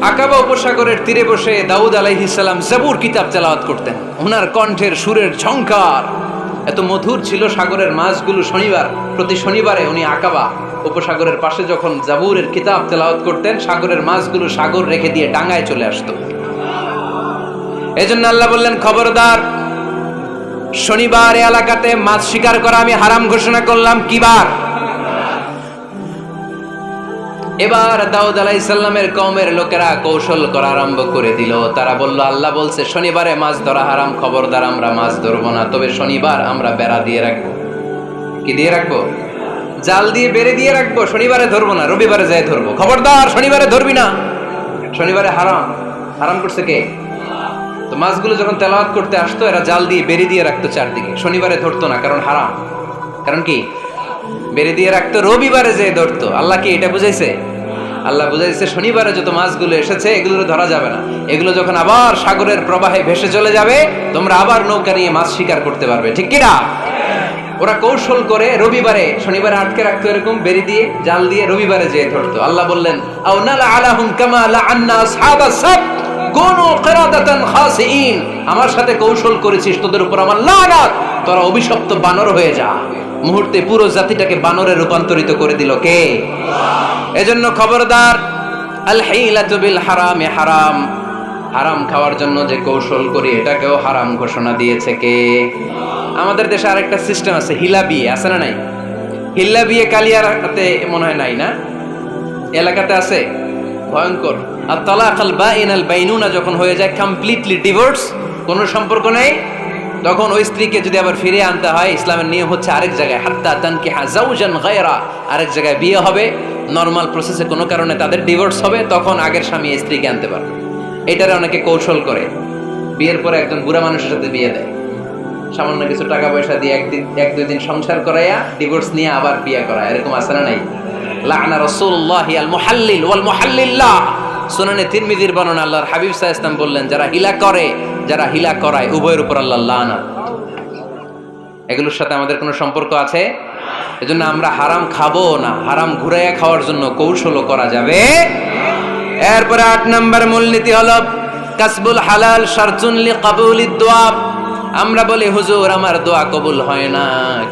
আকাবা উপসাগরের তীরে বসে দাউদ আলাইহিস সালাম জাবুর কিতাব তেলাওয়াত করতেন। ওনার কণ্ঠের সুরের ঝংকার এত মধুর ছিল, সাগরের মাছগুলো প্রতি শনিবারে উনি আকাবা উপসাগরের পাশে যখন জাবুরের কিতাব তেলাওয়াত করতেন, সাগরের মাছগুলো সাগর রেখে দিয়ে ডাঙায় চলে আসতো। এজন্য আল্লাহ বললেন, খবরদার, শনিবার এলাকাতে মাছ শিকার করা আমি হারাম ঘোষণা করলাম। কি বার? এবার দাউদ আলাইহিস সালামের কওমের লোকেরা কৌশল করা আরম্ভ করে দিল। তারা বলল, আল্লাহ বলছে শনিবারে মাছ ধরা হারাম, খবরদার আমরা মাছ ধরবো না, তবে শনিবার আমরা বেড়া দিয়ে রাখবো। কি দিয়ে রাখবো? জাল দিয়ে বেড়ে দিয়ে রাখবো। শনিবারে ধরবো না, রবিবারে যাই ধরবো। খবরদার, শনিবারে ধরবি না, শনিবারে হারাম। হারাম করছে কে? তো মাছগুলো যখন তেলাওয়াত করতে আসতো, এরা জাল দিয়ে বেড়ে দিয়ে রাখতো চারদিকে, শনিবারে ধরতো না, কারণ হারাম। কারণ কি? বেড়ে দিয়ে রাখতো, রবিবারে যে ধরতো। আল্লাহ কি এটা বুঝাইছে? আল্লাহ বুঝাইছে শনিবারে যত মাছগুলো এসেছে এগুলো ধরা যাবে না, এগুলো যখন আবার সাগরের প্রবাহে ভেসে চলে যাবে, তোমরা আবার নৌকা নিয়ে মাছ শিকার করতে পারবে। ঠিক কিনা? ওরা কৌশল করে রবিবারে, শনিবারে আটকে রাখতো, এরকম বেড়ে দিয়ে জাল দিয়ে রবিবারে যেয়ে ধরতো। আল্লাহ বললেন, আও নালা আলাহুম কামা লাআন্না আসহাবাস সাবত কুনু কিরাদাতান খাসিইন। আমার সাথে কৌশল করেছিস, তোদের উপর আমার লানাত, তোরা অভিশপ্ত বানর হয়ে যা। মুহূর্তে পুরো জাতিটাকে বানরে রূপান্তরিত করে দিল কে? এজন্য খবরদার, আল হিলাতু বিল হারামে হারাম। হারাম খাওয়ার জন্য যে কৌশল করি এটাকেও হারাম ঘোষণা দিয়েছে কে? আমাদের দেশে আরেকটা সিস্টেম আছে, হিলা বিয়ে আছে না নাই? হিল্লা বিয়ে কালিয়ারাতে মনে হয় নাই না? এলাকাতে আছে, ভয়ঙ্কর। আর তালাক আল বাইন আল বাইনুনা যখন হয়ে যায় কমপ্লিটলি ডিভোর্স, কোনো সম্পর্ক নেই, তখন ওই স্ত্রীকে যদি আবার ফিরে আনতে হয়, ইসলামের নিয়ম হচ্ছে আরেক জায়গায় হাত্তা তানকিহা যাওজান গায়রা, আরেক জায়গায় বিয়ে হবে, নরমাল প্রসেসে কোনো কারণে তাদের ডিভোর্স হবে, তখন আগের স্বামী স্ত্রীকে আনতে পারবে। এটারে অনেকে কৌশল করে, বিয়ের পরে একজন বুড়া মানুষের সাথে বিয়ে দেয়, সামান্য কিছু টাকা পয়সা দিয়ে এক দুই দিন সংসার করাইয়া ডিভোর্স নিয়ে আবার বিয়ে করায়। এরকম আছে না নাই? লাআনা রাসূলুল্লাহি আল মুহাল্লিল ওয়াল মুহাল্লিল্লাহ। সুনানে তিরমিজির বর্ণনা, আল্লাহর হাবিব সাল্লাল্লাহু আলাইহি ওয়াসাল্লাম বললেন, যারা হিলা করে, যারা হিলা করায়, উভয়ের উপর আল্লাহর লানাত। এগুলোর সাথে আমাদের কোনো সম্পর্ক আছে? এজন্য আমরা হারাম খাবো না, হারাম ঘুরাইয়া খাওয়ার জন্য কৌশলও করা যাবে। এরপরে 8 নম্বর মূলনীতি হলো কাসবুল হালাল শারতুন লিকাবুলিদ দুআ। আমরা বলি, হুজুর আমার দোয়া কবুল হয় না,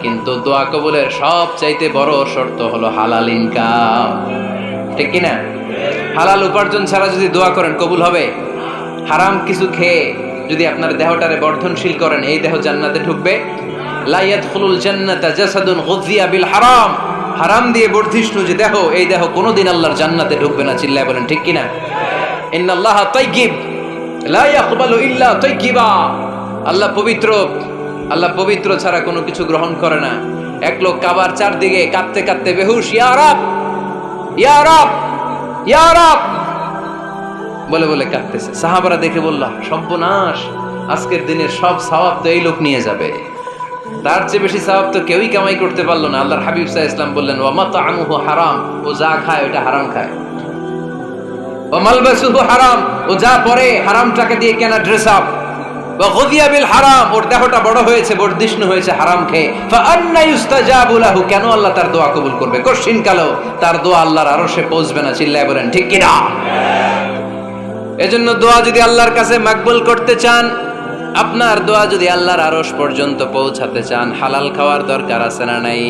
কিন্তু দোয়া কবুলের সবচাইতে বড় শর্ত হলো হালাল ইনকাম। ঠিক কি না? হালাল উপার্জন ছাড়া যদি দোয়া করেন কবুল হবে? হারাম কিছু খেয়ে যদি আপনার দেহটারে বর্ধনশীল করেন, এই দেহ জান্নাতে ঢুকবে? লা ইয়াদখুলুল জান্নাতা জাসাদুন গুযিয়া বিল হারাম। হারাম দিয়ে বর্ধিষ্ণু যে দেহ, এই দেহ কোনোদিন আল্লাহর জান্নাতে ঢুকবে না। চিল্লায় বলেন ঠিক কি না? ইন্নাল্লাহা তাইয়্যিব লা ইয়াকবালু ইল্লা তাইয়্যিবা। আল্লাহ পবিত্র, আল্লাহ পবিত্র ছাড়া কোনো কিছু গ্রহণ করে না। এক লোক কাবার চারদিকে কাঁদতে কাঁদতে বেহুশ, ইয়া রাব, ইয়া রাব, ইয়া রাব বলে বলে কাঁদতেছে। সাহাবারা দেখে বলল, সর্বনাশ, আজকের দিনের সব সওয়াব তো এই লোক নিয়ে যাবে, তার চেয়ে বেশি সওয়াব তো কেউই কামাই করতে পারলো না। আল্লাহর হাবিব সাল্লাল্লাহু আলাইহি ওয়াসাল্লাম বললেন, ওয়া মাতআমুহু হারাম, ও যা খায় ওটা হারাম খায়। ওয়া মালবাসুহু হারাম, ও যা পরে হারাম টাকা দিয়ে কেনা ড্রেস আপ। ওয়া গুযিয়া বিল হারাম, ওর দেহটা বড় হয়েছে, বর্ধিষ্ণু হয়েছে হারাম খেয়ে। ফা আন্না ইউস্তাজাবু লাহু, কেন আল্লাহ তার দোয়া কবুল করবে? কঠিন কালো তার দোয়া আল্লাহর আরশে পৌঁছবে না। চিল্লায় বলেন ঠিক কি না? এজন্য দোয়া যদি আল্লাহর কাছে মাকবুল করতে চান, আপনার দোয়া যদি আল্লাহর আরশ পর্যন্ত পৌঁছাতে চান, হালাল খাওয়ার দরকার আছে না নাই?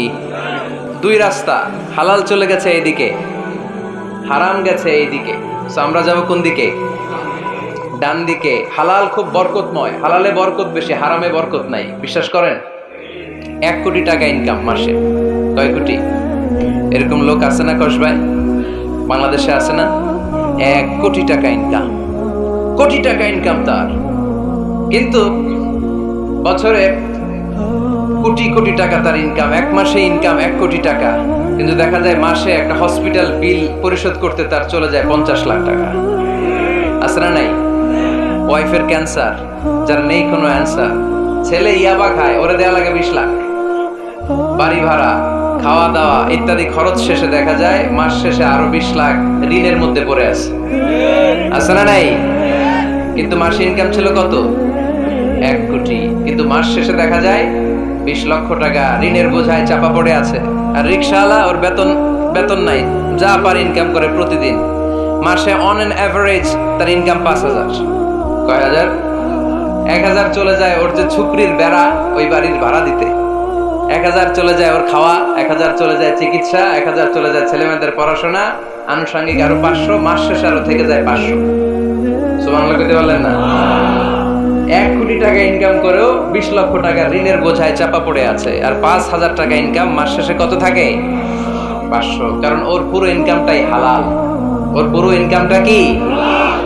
দুই রাস্তা, হালাল চলে গেছে এইদিকে, হারাম গেছে এইদিকে। সো আমরা যাব কোন দিকে? ডান দিকে। হালাল খুব বরকতময়, হালালে বরকত বেশি, হারামে বরকত নাই। বিশ্বাস করেন? 1 কোটি টাকা ইনকাম মাসে। কয় কোটি? এরকম লোক আছে না কসবায়? বাংলাদেশে আছে না? 1 কোটি টাকা ইনকাম, কোটি টাকা ইনকাম তার, কিন্তু বছরে কোটি কোটি টাকা তার ইনকাম, 1 মাসে ইনকাম 1 কোটি টাকা, কিন্তু দেখা যায় মাসে একটা হসপিটাল বিল পরিশোধ করতে তার চলে যায় 50 লাখ টাকা। আছে না নাই? ওয়াইফের ক্যান্সার, যার নেই কোনো অ্যান্সার, ছেলে ইয়াবা খায়, ওরে দেয়া লাগে 20 লাখ। বাড়ি ভাড়া, খাওয়া দাওয়া ইত্যাদি খরচ শেষে দেখা যায় মাস শেষে আরো 20 লাখ ঋণের মধ্যে পড়ে আছে। আছে না নাই? কিন্তু মাসে ইনকাম ছিল কত? 1 কোটি, কিন্তু মাস শেষে দেখা যায় 20 লক্ষ টাকা ঋণের বোঝায় চাপা পড়ে আছে। আর রিকশাওয়ালা, ওর বেতন নাই, যা পারে ইনকাম করে প্রতিদিন। মাসে অন এন অ্যাভারেজ তার ইনকাম 5,000। কয় হাজার? 1,000 চলে যায় ওর যে ছুকরির বেড়া ওই বাড়ির ভাড়া দিতে, 1,000 চলে যায় ওর খাওয়া, 1,000 চলে যায় চিকিৎসা, 1,000 চলে যায় ছেলেমেয়েদের পড়াশোনা, আনুষঙ্গিক আরো 500, মাস শেষে আরো থেকে যায় 500। সুবহানাল্লাহ কইতে পারলেন না? 1 কোটি টাকা ইনকাম করেও 20 লক্ষ টাকা ঋণের বোঝায় চাপা পড়ে আছে, আর 5,000 টাকা ইনকাম, মাস শেষে কত থাকে? 500। কারণ ওর পুরো ইনকামটাই হালাল। ওর পুরো ইনকামটা কি?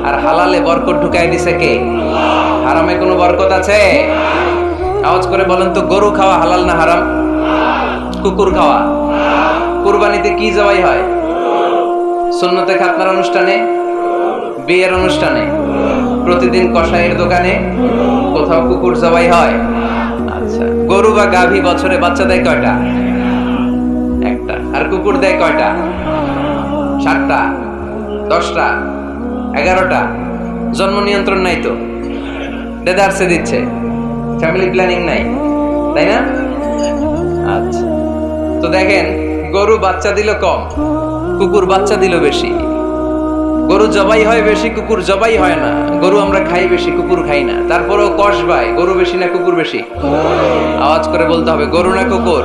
আর হালালে বরকত ঢুকাই দিছে কে? হারামে কোনো বরকত আছে? আওয়াজ করে বলেন তো, গরু খাওয়া হালাল না হারাম? কুকুর খাওয়া? কুরবানিতে কি জবাই হয়? সুন্নতে খাতনার অনুষ্ঠানে, বিয়ের অনুষ্ঠানে, প্রতিদিন কসাইয়ের দোকানে কোথাও কুকুর জবাই হয়? আচ্ছা, গরু বা গাভী বছরে বাচ্চা দেয় কয়টা? একটা। আর কুকুর দেয় কয়টা? 7টা, 10টা, 11টা। জন্ম নিয়ন্ত্রণ নাই তো, দেদারসে দিচ্ছে, ফ্যামিলি প্ল্যানিং নাই, তাই না? আচ্ছা, তো দেখেন, গরু বাচ্চা দিল কম, কুকুর বাচ্চা দিল বেশি। গরু জবাই হয় বেশি, কুকুর জবাই হয় না। গরু আমরা খাই বেশি, কুকুর খাই না। তারপরেও কষ ভাই, গরু বেশি না কুকুর বেশি? আওয়াজ করে বলতে হবে, গরু না কুকুর?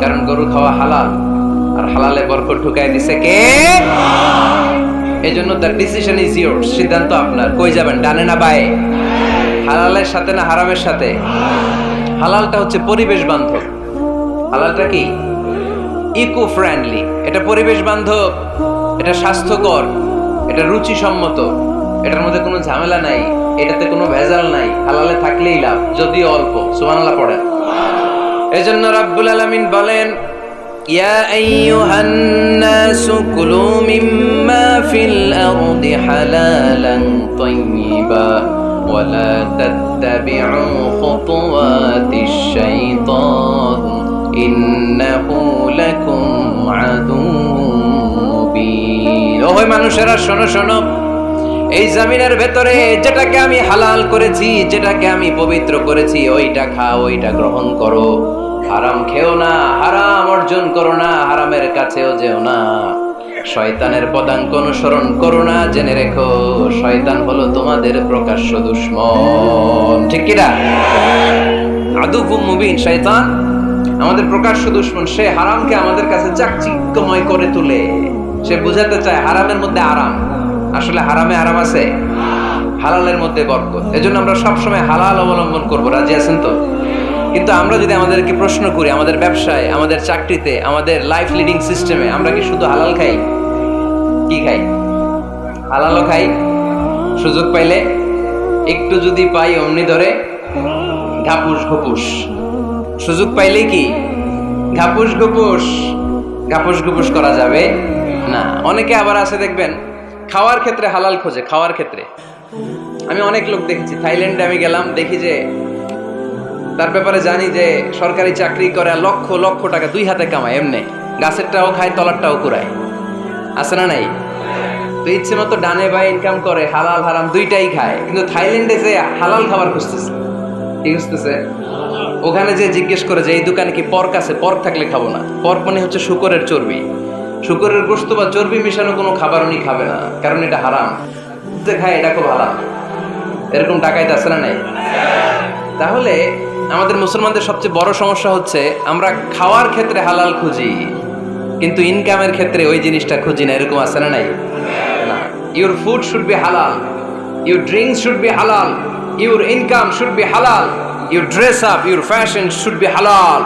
কারণ গরু খাওয়া হালাল, আর হালালে বরকত ঢুকাই দিছে কে? এজন্য দ্য ডিসিশন ইজ ইয়োরস, সিদ্ধান্ত আপনার। কই যাবেন, ডানে না বায়ে? হালালের সাথে না হারামের সাথে? হালালটা হচ্ছে পরিবেশ বান্ধব। হালালটা কি? Eco friendly. এটা পরিবেশ বান্ধব, এটা স্বাস্থ্যকর, এটা রুচিসম্মত, এটার মধ্যে কোনো ঝামেলা নাই, এটাতে কোনো ভেজাল নাই। হালালে থাকলেই লাভ, যদিও অল্প। সুবহানাল্লাহ পড়েন। এজন্য রাব্বুল আলামিন বলেন, ইয়া আইয়ুহান নাসু কুলু মিম্মা ফিল আরদি হালালান তাইয়্যিবা ওয়া লা তাত্তাবি'উ খুতুওয়াতিশ শাইতান ইন্নাহু লাকুম আদুউম মুবিন। ওহে মানুষেরা, শোনো শোনো, এই জমিনের ভেতরে যেটাকে আমি হালাল করেছি, যেটাকে আমি পবিত্র করেছি, ওইটা খাও, ওইটা গ্রহণ করো। হারাম খেও না, হারাম অর্জন করো না, হারামের কাছেও যেও না। শয়তানের পদাঙ্ক অনুসরণ করো না। জেনে রেখো, শয়তান হলো তোমাদের প্রকাশ্য দুশমন। ঠিক কি না? আদুউম মুবিন। শয়তান আমাদের প্রকাশ্য দুশমন। সে হারামকে আমাদের কাছে চাকচিক্যময় করে তুলে। সে বুঝাতে চায় হারামের মধ্যে আরাম। আসলে হারামে আরাম আছে, হালালের মধ্যে বরকত। এজন্য আমরা সবসময় হালাল অবলম্বন করব। রাজি আছেন তো? কিন্তু আমরা যদি আমাদেরকে প্রশ্ন করি, আমাদের ব্যবসায়, আমাদের চাকরিতে, আমাদের লাইফ লিডিং সিস্টেমে আমরা কি শুধু হালাল খাই? কি খাই? হালালও খাই, সুযোগ পাইলে একটু যদি পাই অমনি ধরে ঘাপুস ঘুপুস। সুযোগ পাইলে কি ঘাপুস ঘুপুস? ঘাপুস ঘুপুস করা যাবে না। অনেকে আবার আছে দেখবেন, খাওয়ার ক্ষেত্রে হালাল খোঁজে। খাওয়ার ক্ষেত্রে আমি অনেক লোক দেখেছি। থাইল্যান্ডে আমি গেলাম, দেখি যে তার ব্যাপারে জানি যে সরকারি চাকরি করে, লক্ষ লক্ষ টাকা 2 হাতে কামায়। এমনি গাছেরটাও খায়, তলারটাও কুড়ায়। আছে না নাই? তো ইচ্ছে মতো ডানে বায়ে ইনকাম করে, হালাল হারাম দুইটাই খায়। কিন্তু থাইল্যান্ডে যে হালাল খাবার খুঁজতেছে। কি খুঁজতেছে? ওখানে যে জিজ্ঞেস করে যে এই দোকানে কি পর্ক আছে? পর্ক থাকলে খাবো না। পর্ক মানে হচ্ছে শুকরের চর্বি। শুকরের গোশত বা চর্বি মিশানো কোনো খাবার উনি খাবে না, কারণ এটা হারাম। যে খায় এটা খুব হালাল। এরকম ডাকাইতে আছে না নাই? তাহলে আমাদের মুসলমানদের সবচেয়ে বড় সমস্যা হচ্ছে আমরা খাওয়ার ক্ষেত্রে হালাল খুঁজি, কিন্তু ইনকামের ক্ষেত্রে ওই জিনিসটা খুঁজি না। এরকম আছে না নাই? না। Your food should be halal, your drinks should be halal, your income should be halal, your dress up, your fashion should be halal,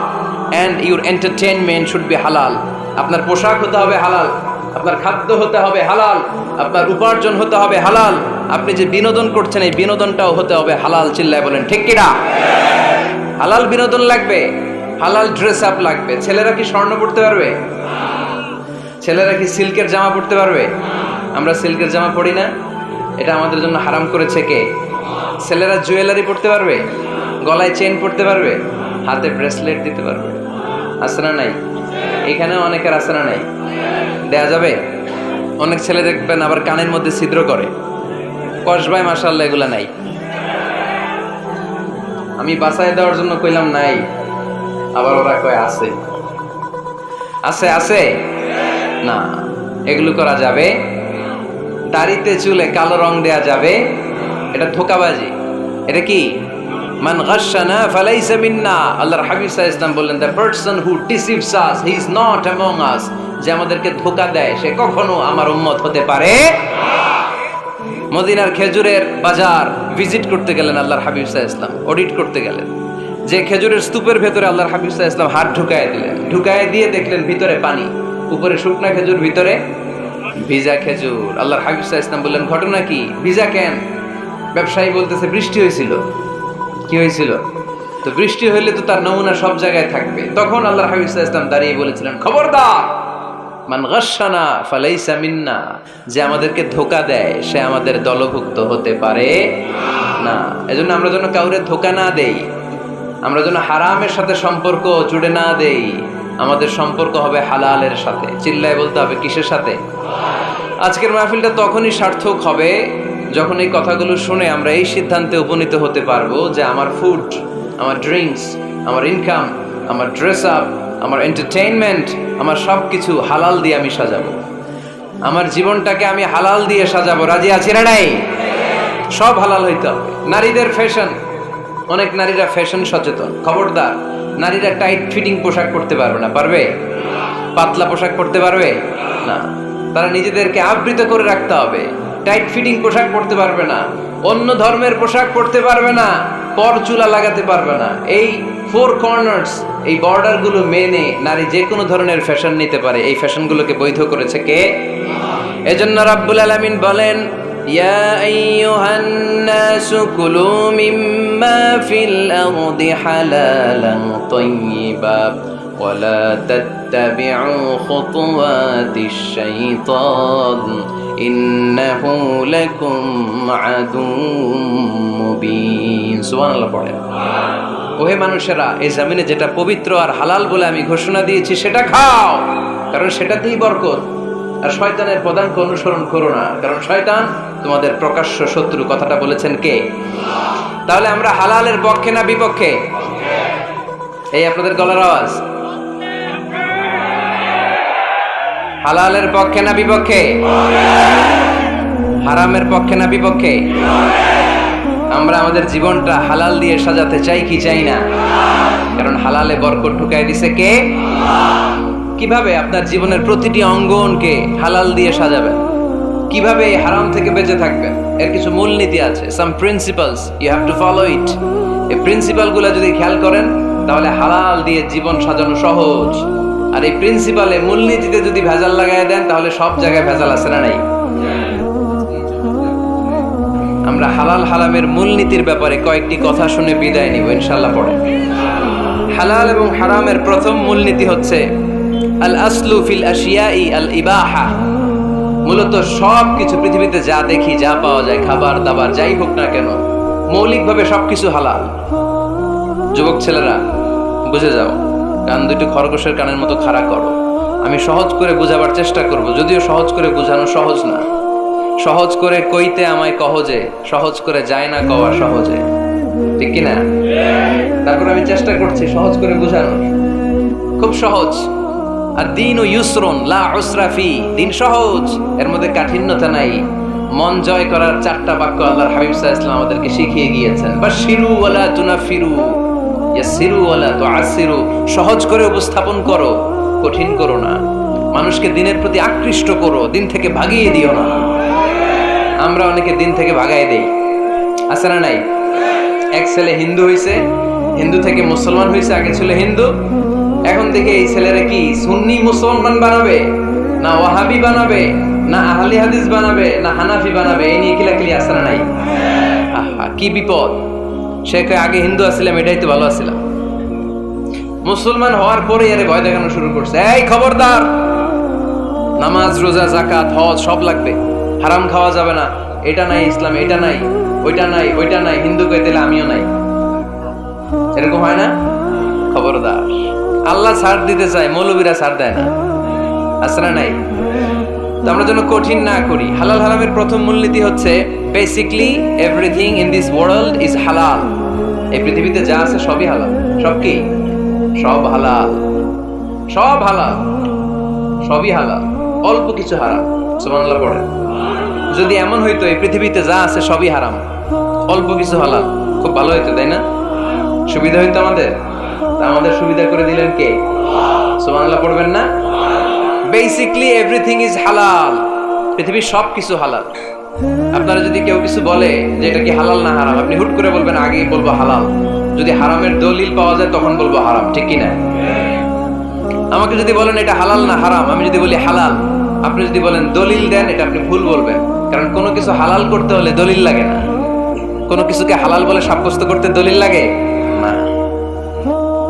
and your entertainment should be halal. আপনার পোশাক হতে হবে হালাল, আপনার খাদ্য হতে হবে হালাল, আপনার উপার্জন হতে হবে হালাল, আপনি যে বিনোদন করছেন এই বিনোদনটাও হতে হবে হালাল। চিল্লায় বলেন ঠিক কিনা? হালাল বিনোদন লাগবে, হালাল ড্রেস আপ লাগবে। ছেলেরা কি স্বর্ণ পড়তে পারবে? ছেলেরা কি সিল্কের জামা পড়তে পারবে? আমরা সিল্কের জামা পরি না, এটা আমাদের জন্য হারাম করেছে কে? ছেলেরা জুয়েলারি পড়তে পারবে? গলায় চেন পড়তে পারবে? হাতে ব্রেসলেট দিতে পারবে? আছে না নাই? এখানেও অনেকের আছে না নাই? দেয়া যাবে? অনেক ছেলে দেখবেন আবার কানের মধ্যে ছিদ্র করে। কসবায় মাশাআল্লাহ এগুলা নাই। আমি বাঁচায় দেওয়ার জন্য কইলাম নাই, আবার ওরা কয় আছে। আছে আছে না, এগুলো করা যাবে দাড়িতে চুলে কালো রং দেয়া যাবে, এটা ধোঁকাবাজি। এটা কি? মান গাশশানা ফালাইসা মিন্না। আল্লাহর হাবিব সাল্লাল্লাহু আলাইহি ওয়াসাল্লাম বললেন, the person who deceives us he is not among আস। যে আমাদেরকে ধোঁকা দেয় সে কখনো আমার উম্মত হতে পারে না। মদিনার খেজুরের বাজার ভিজিট করতে গেলেন আল্লাহর হাবিব সাল্লাল্লাহু আলাইহি ওয়াসাল্লাম, অডিট করতে গেলেন। যে খেজুরের স্তূপের ভেতরে আল্লাহর হাবিব সাল্লাল্লাহু আলাইহি ওয়াসাল্লাম হাত ঢুকায় দিলেন, ঢুকায় দিয়ে দেখলেন ভিতরে পানি, উপরে শুকনা খেজুর, ভিতরে ভিজা খেজুর। আল্লাহর হাবিব সাল্লাল্লাহু আলাইহি ওয়াসাল্লাম বললেন, ঘটনা কি? ভিজা কেন? ব্যবসায়ী বলতেছে, বৃষ্টি হয়েছিল। কি হয়েছিল? তো বৃষ্টি হইলে তো তার নমুনা সব জায়গায় থাকবে। তখন আল্লাহর হাবিব সাল্লাল্লাহু আলাইহি ওয়াসাল্লাম দাঁড়িয়ে বলেছিলেন, খবরদার, মান গাশশানা ফালাইসা মিন্না। যে আমাদেরকে ধোঁকা দেয় সে আমাদের দলভুক্ত হতে পারে না। এজন্য আমরা যেন কাউরে ধোঁকা না দেই, আমরা যেন হারামের সাথে সম্পর্ক জুড়ে না দেই। আমাদের সম্পর্ক হবে হালালের সাথে। চিল্লায় বলতে হবে কিসের সাথে? আজকের মাহফিলটা তখনই সার্থক হবে যখন এই কথাগুলো শুনে আমরা এই সিদ্ধান্তে উপনীত হতে পারবো যে আমার ফুড, আমার ড্রিঙ্কস, আমার ইনকাম, আমার ড্রেস আপ, আমার এন্টারটেইনমেন্ট, আমার সব কিছু হালাল দিয়ে আমি সাজাবো। আমার জীবনটাকে আমি হালাল দিয়ে সাজাবো। রাজি আছি না নাই? সব হালাল হইতে হবে। নারীদের ফ্যাশন, অনেক নারীরা ফ্যাশন সচেতন। খবরদার, নারীরা টাইট ফিটিং পোশাক পরতে পারবে না। পারবে? পাতলা পোশাক পরতে পারবে না। তারা নিজেদেরকে আবৃত করে রাখতে হবে। টাইট ফিটিং পোশাক পরতে পারবে না, অন্য ধর্মের পোশাক পরতে পারবে না, পর চুলা লাগাতে পারবে না। এই ফোর কর্নার্স, এই বর্ডার গুলো মেনে নারী যে কোনো ধরনের ফ্যাশন নিতে পারে। এই ফ্যাশনগুলোকে বৈধ করেছে কে? এজন্য রাব্বুল আলামিন বলেন, ইয়া আইয়ুহান নাসু কুলু মিম্মা ফিল আরদি হালালান তাইয়্যিবা ওয়ালা তাত্তাবিউ খুতুওয়াতিশ শাইতান ইন্নাহু লাকুম আদুউম মুবিন। সুবহানাল্লাহ পড়েন। ওহে মানুষেরা, এই জমিনে যেটা পবিত্র আর হালাল বলে আমি ঘোষণা দিয়েছি সেটা খাও, কারণ সেটাতেই বরকত। আর শয়তানের পদাঙ্ক অনুসরণ করো না, কারণ শয়তান তোমাদের প্রকাশ্য শত্রু। কথাটা বলেছেন কে? তাহলে আমরা হালালের পক্ষে না বিপক্ষে? এই আপনাদের গলার আওয়াজ। হালালের পক্ষে না বিপক্ষে? হারামের পক্ষে না বিপক্ষে? আমরা আমাদের জীবনটা হালাল দিয়ে সাজাতে চাই কি চাই না? কারণ হালালে বরকত ঢুকাই দিছে কে? কিভাবে আপনার জীবনের প্রতিটি অঙ্গনকে হালাল দিয়ে সাজাবেন? কিভাবে হারাম থেকে বেঁচে থাকবেন? এর কিছু মূলনীতি আছে, some principles, you have to follow it. এই প্রিন্সিপালগুলো যদি খেয়াল করেন তাহলে হালাল দিয়ে জীবন সাজানো সহজ। আর এই প্রিন্সিপালে, মূলনীতিতে যদি ভেজাল লাগাই দেন তাহলে সব জায়গায় ভেজাল আছে না নাই? আমরা হালাল হারামের মূলনীতির ব্যাপারে কয়েকটি কথা শুনে বিদায় নিব ইনশাআল্লাহ। পড়ে হালাল এবং হারামের প্রথম মূলনীতি হচ্ছে আল আসলু ফিল আশিয়াই আল ইবাহা। মূলত সব কিছু পৃথিবীতে যা দেখি, যা পাওয়া যায়, খাবার দাবার যাই হোক না কেন, মৌলিকভাবে সবকিছু হালাল। যুবক ছেলেরা বুঝে যাও, কান দুটো খরগোশের কানের মতো খাড়া করো। আমি সহজ করে বোঝাবার চেষ্টা করব, যদিও সহজ করে বোঝানো সহজ না। সহজ করে কইতে আমায় কহজে, সহজ করে যায় না কওয়া সহজে, ঠিক কিনা? তারপর আমি চেষ্টা করছি সহজ করে বোঝানোর। খুব সহজ। আর দিন ও ইউসরুন লা উসরা ফি, দিন সহজ, এর মধ্যে কাঠিন্যতা নাই। মন জয় করার 4টা বাক্য আল্লাহর হাবিব সাল্লাল্লাহু আলাইহি ওয়াসাল্লাম আমাদেরকে শিখিয়ে গিয়েছেন। বাশিরু ওয়ালা তুনাফিরু, ইয়াসিরু ওয়ালা তুআসিরু। সহজ করে উপস্থাপন করো, কঠিন করো না। মানুষকে দিনের প্রতি আকৃষ্ট করো, দিন থেকে ভাগিয়ে দিও না। আমরা অনেকে দিন থেকে ভাগাই দেই, আছে না নাই? এক ছেলে হিন্দু হইছে, হিন্দু থেকে মুসলমান হইছে। আগে ছিল হিন্দু, এখন থেকে এই ছেলেরা কি সুন্নি মুসলমান বানাবে, না ওয়াহাবি বানাবে, না আহলে হাদিস বানাবে, না হানাফি বানাবে, এই নিয়ে কিলাকিলি, আছে না নাই? আহা, কি বিপদ! সে আগে হিন্দু আসছিলাম, এটাই তো ভালো আসছিলাম। মুসলমান হওয়ার পরে এর ভয় দেখানো শুরু করছে। এই খবরদার, নামাজ, রোজা, যাকাত, হজ সব লাগবে, হারাম খাওয়া যাবে না, এটা নাই ইসলাম, এটা নাই, ওইটা নাই, ওইটা নাই, হিন্দু কইতে আমিও নাই। এরকম হয় না? খবরদার, আল্লাহ ছাড় দিতে চায়, মৌলবীরা ছাড় দেয় না, আছে না নাই? তো আমরা যেন কঠিন না করি। হালাল হারামের প্রথম মূলনীতি হচ্ছে basically everything in this world is হালাল। এই পৃথিবীতে যা আছে সবই হালাল। সব কি? সব হালাল, সব হালাল, সবই হালাল, অল্প কিছু হারাম। সুবহানাল্লাহ পড়ে। যদি এমন হইতো এই পৃথিবীতে যা আছে সবই হারাম, অল্প কিছু হালাল, খুব ভালো হইতো, তাই না? সুবিধা হইতো আমাদের। আমাদের সুবিধা করে দিলেন কে? সুবহানাল্লাহ পড়বেন না? বেসিকলি এভরিথিং ইজ হালাল, পৃথিবীর সব কিছু হালাল। আপনারা যদি কেউ কিছু বলে যে এটা কি হালাল না হারাম, আপনি হুট করে বলবেন আগেই বলবো হালাল। যদি হারামের দলিল পাওয়া যায় তখন বলবো হারাম, ঠিক কি না? আমাকে যদি বলেন এটা হালাল না হারাম, আমি যদি বলি হালাল, আপনি যদি বলেন দলিল দেন, এটা আপনি ভুল বলবেন। কারণ কোনো কিছু হালাল করতে হলে দলিল লাগে না। কোনো কিছুকে হালাল বলে সাব্যস্ত করতে দলিল লাগে না।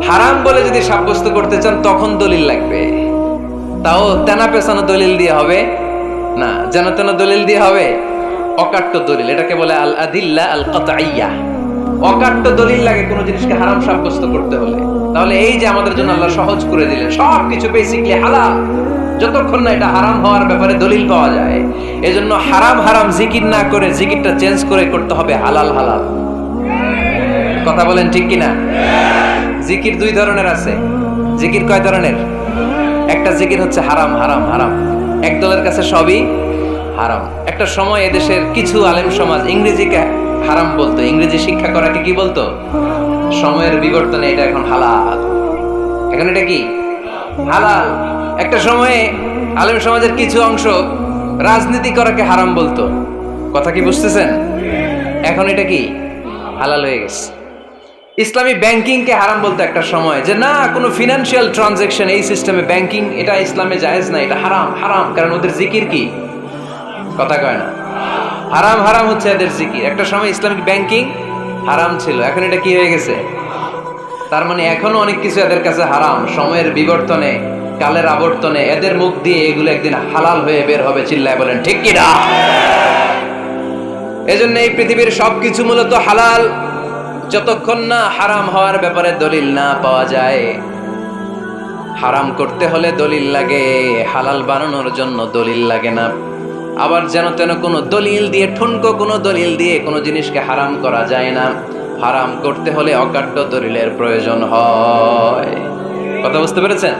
হারাম বলে যদি সাব্যস্ত করতে চান তখন দলিল লাগবে, তাও তেনা পেছানো দলিল দিয়ে হবে না, যেন তেন দলিল দিয়ে হবে, অকাট্য দলিল। এটাকে বলে আল আদিল্লা আল কাতঈয়া। অকাট্য দলিল লাগে কোনো জিনিসকে হারাম সাব্যস্ত করতে হলে। তাহলে এই যে আমাদের জন্য আল্লাহ সহজ করে দিলেন, সবকিছু বেসিকলি হালাল যতক্ষণ না এটা হারাম হওয়ার ব্যাপারে দলিল পাওয়া যায়। এজন্য হারাম হারাম জিকির না করে জিকিরটা চেঞ্জ করে করতে হবে হালাল হালাল। কথা বলেন ঠিক কিনা? জিকির দুই ধরনের আছে। জিকির কয় ধরনের? একটা জিকির হচ্ছে হারাম হারাম হারাম, এক দলের কাছে সবই হারাম। একটা সময় এদেশের কিছু আলেম সমাজ ইংরেজিকে হারাম বলতো, ইংরেজি শিক্ষা করাকে কি বলতো? সময়ের বিবর্তনে এটা এখন হালাল। এখন এটা কি হালাল। একটা সময়ে আলেম সমাজের কিছু অংশ রাজনীতি করাকে হারাম বলতো। কথা কি বুঝতেছেন? এখন এটা কি হালাল হয়ে গেছে। ইসলামী ব্যাংকিংকে হারাম বলতো একটা সময়, যে না কোনো ফিনান্সিয়াল ট্রানজাকশন এই সিস্টেমে ব্যাংকিং এটা ইসলামে জায়েজ না, এটা হারাম হারাম। কারণ ওদের জিকির কি? কথা কয় না। হারাম হারাম হচ্ছে এদের জিকির। একটা সময় ইসলামিক ব্যাংকিং হারাম ছিল, এখন এটা কি হয়ে গেছে? তার মানে এখনো অনেক কিছু এদের কাছে হারাম। সময়ের বিবর্তনে, কালের আবর্তনে এদের মুখ দিয়ে এগুলো একদিন হালাল হয়ে বের হবে। চিল্লায় বলেন ঠিক কি না? এজন্য এই পৃথিবীর সবকিছু মূলত হালাল যতক্ষণ না হারাম হওয়ার ব্যাপারে দলিল না পাওয়া যায়। হারাম করতে হলে দলিল লাগে, হালাল বানানোর জন্য দলিল লাগে না। আবার যেন তেন কোনো দলিল দিয়ে, ঠুনকো কোনো দলিল দিয়ে কোনো জিনিসকে হারাম করা যায় না। হারাম করতে হলে অকাট্য দলিলের প্রয়োজন হয়। কথা বুঝতে পেরেছেন?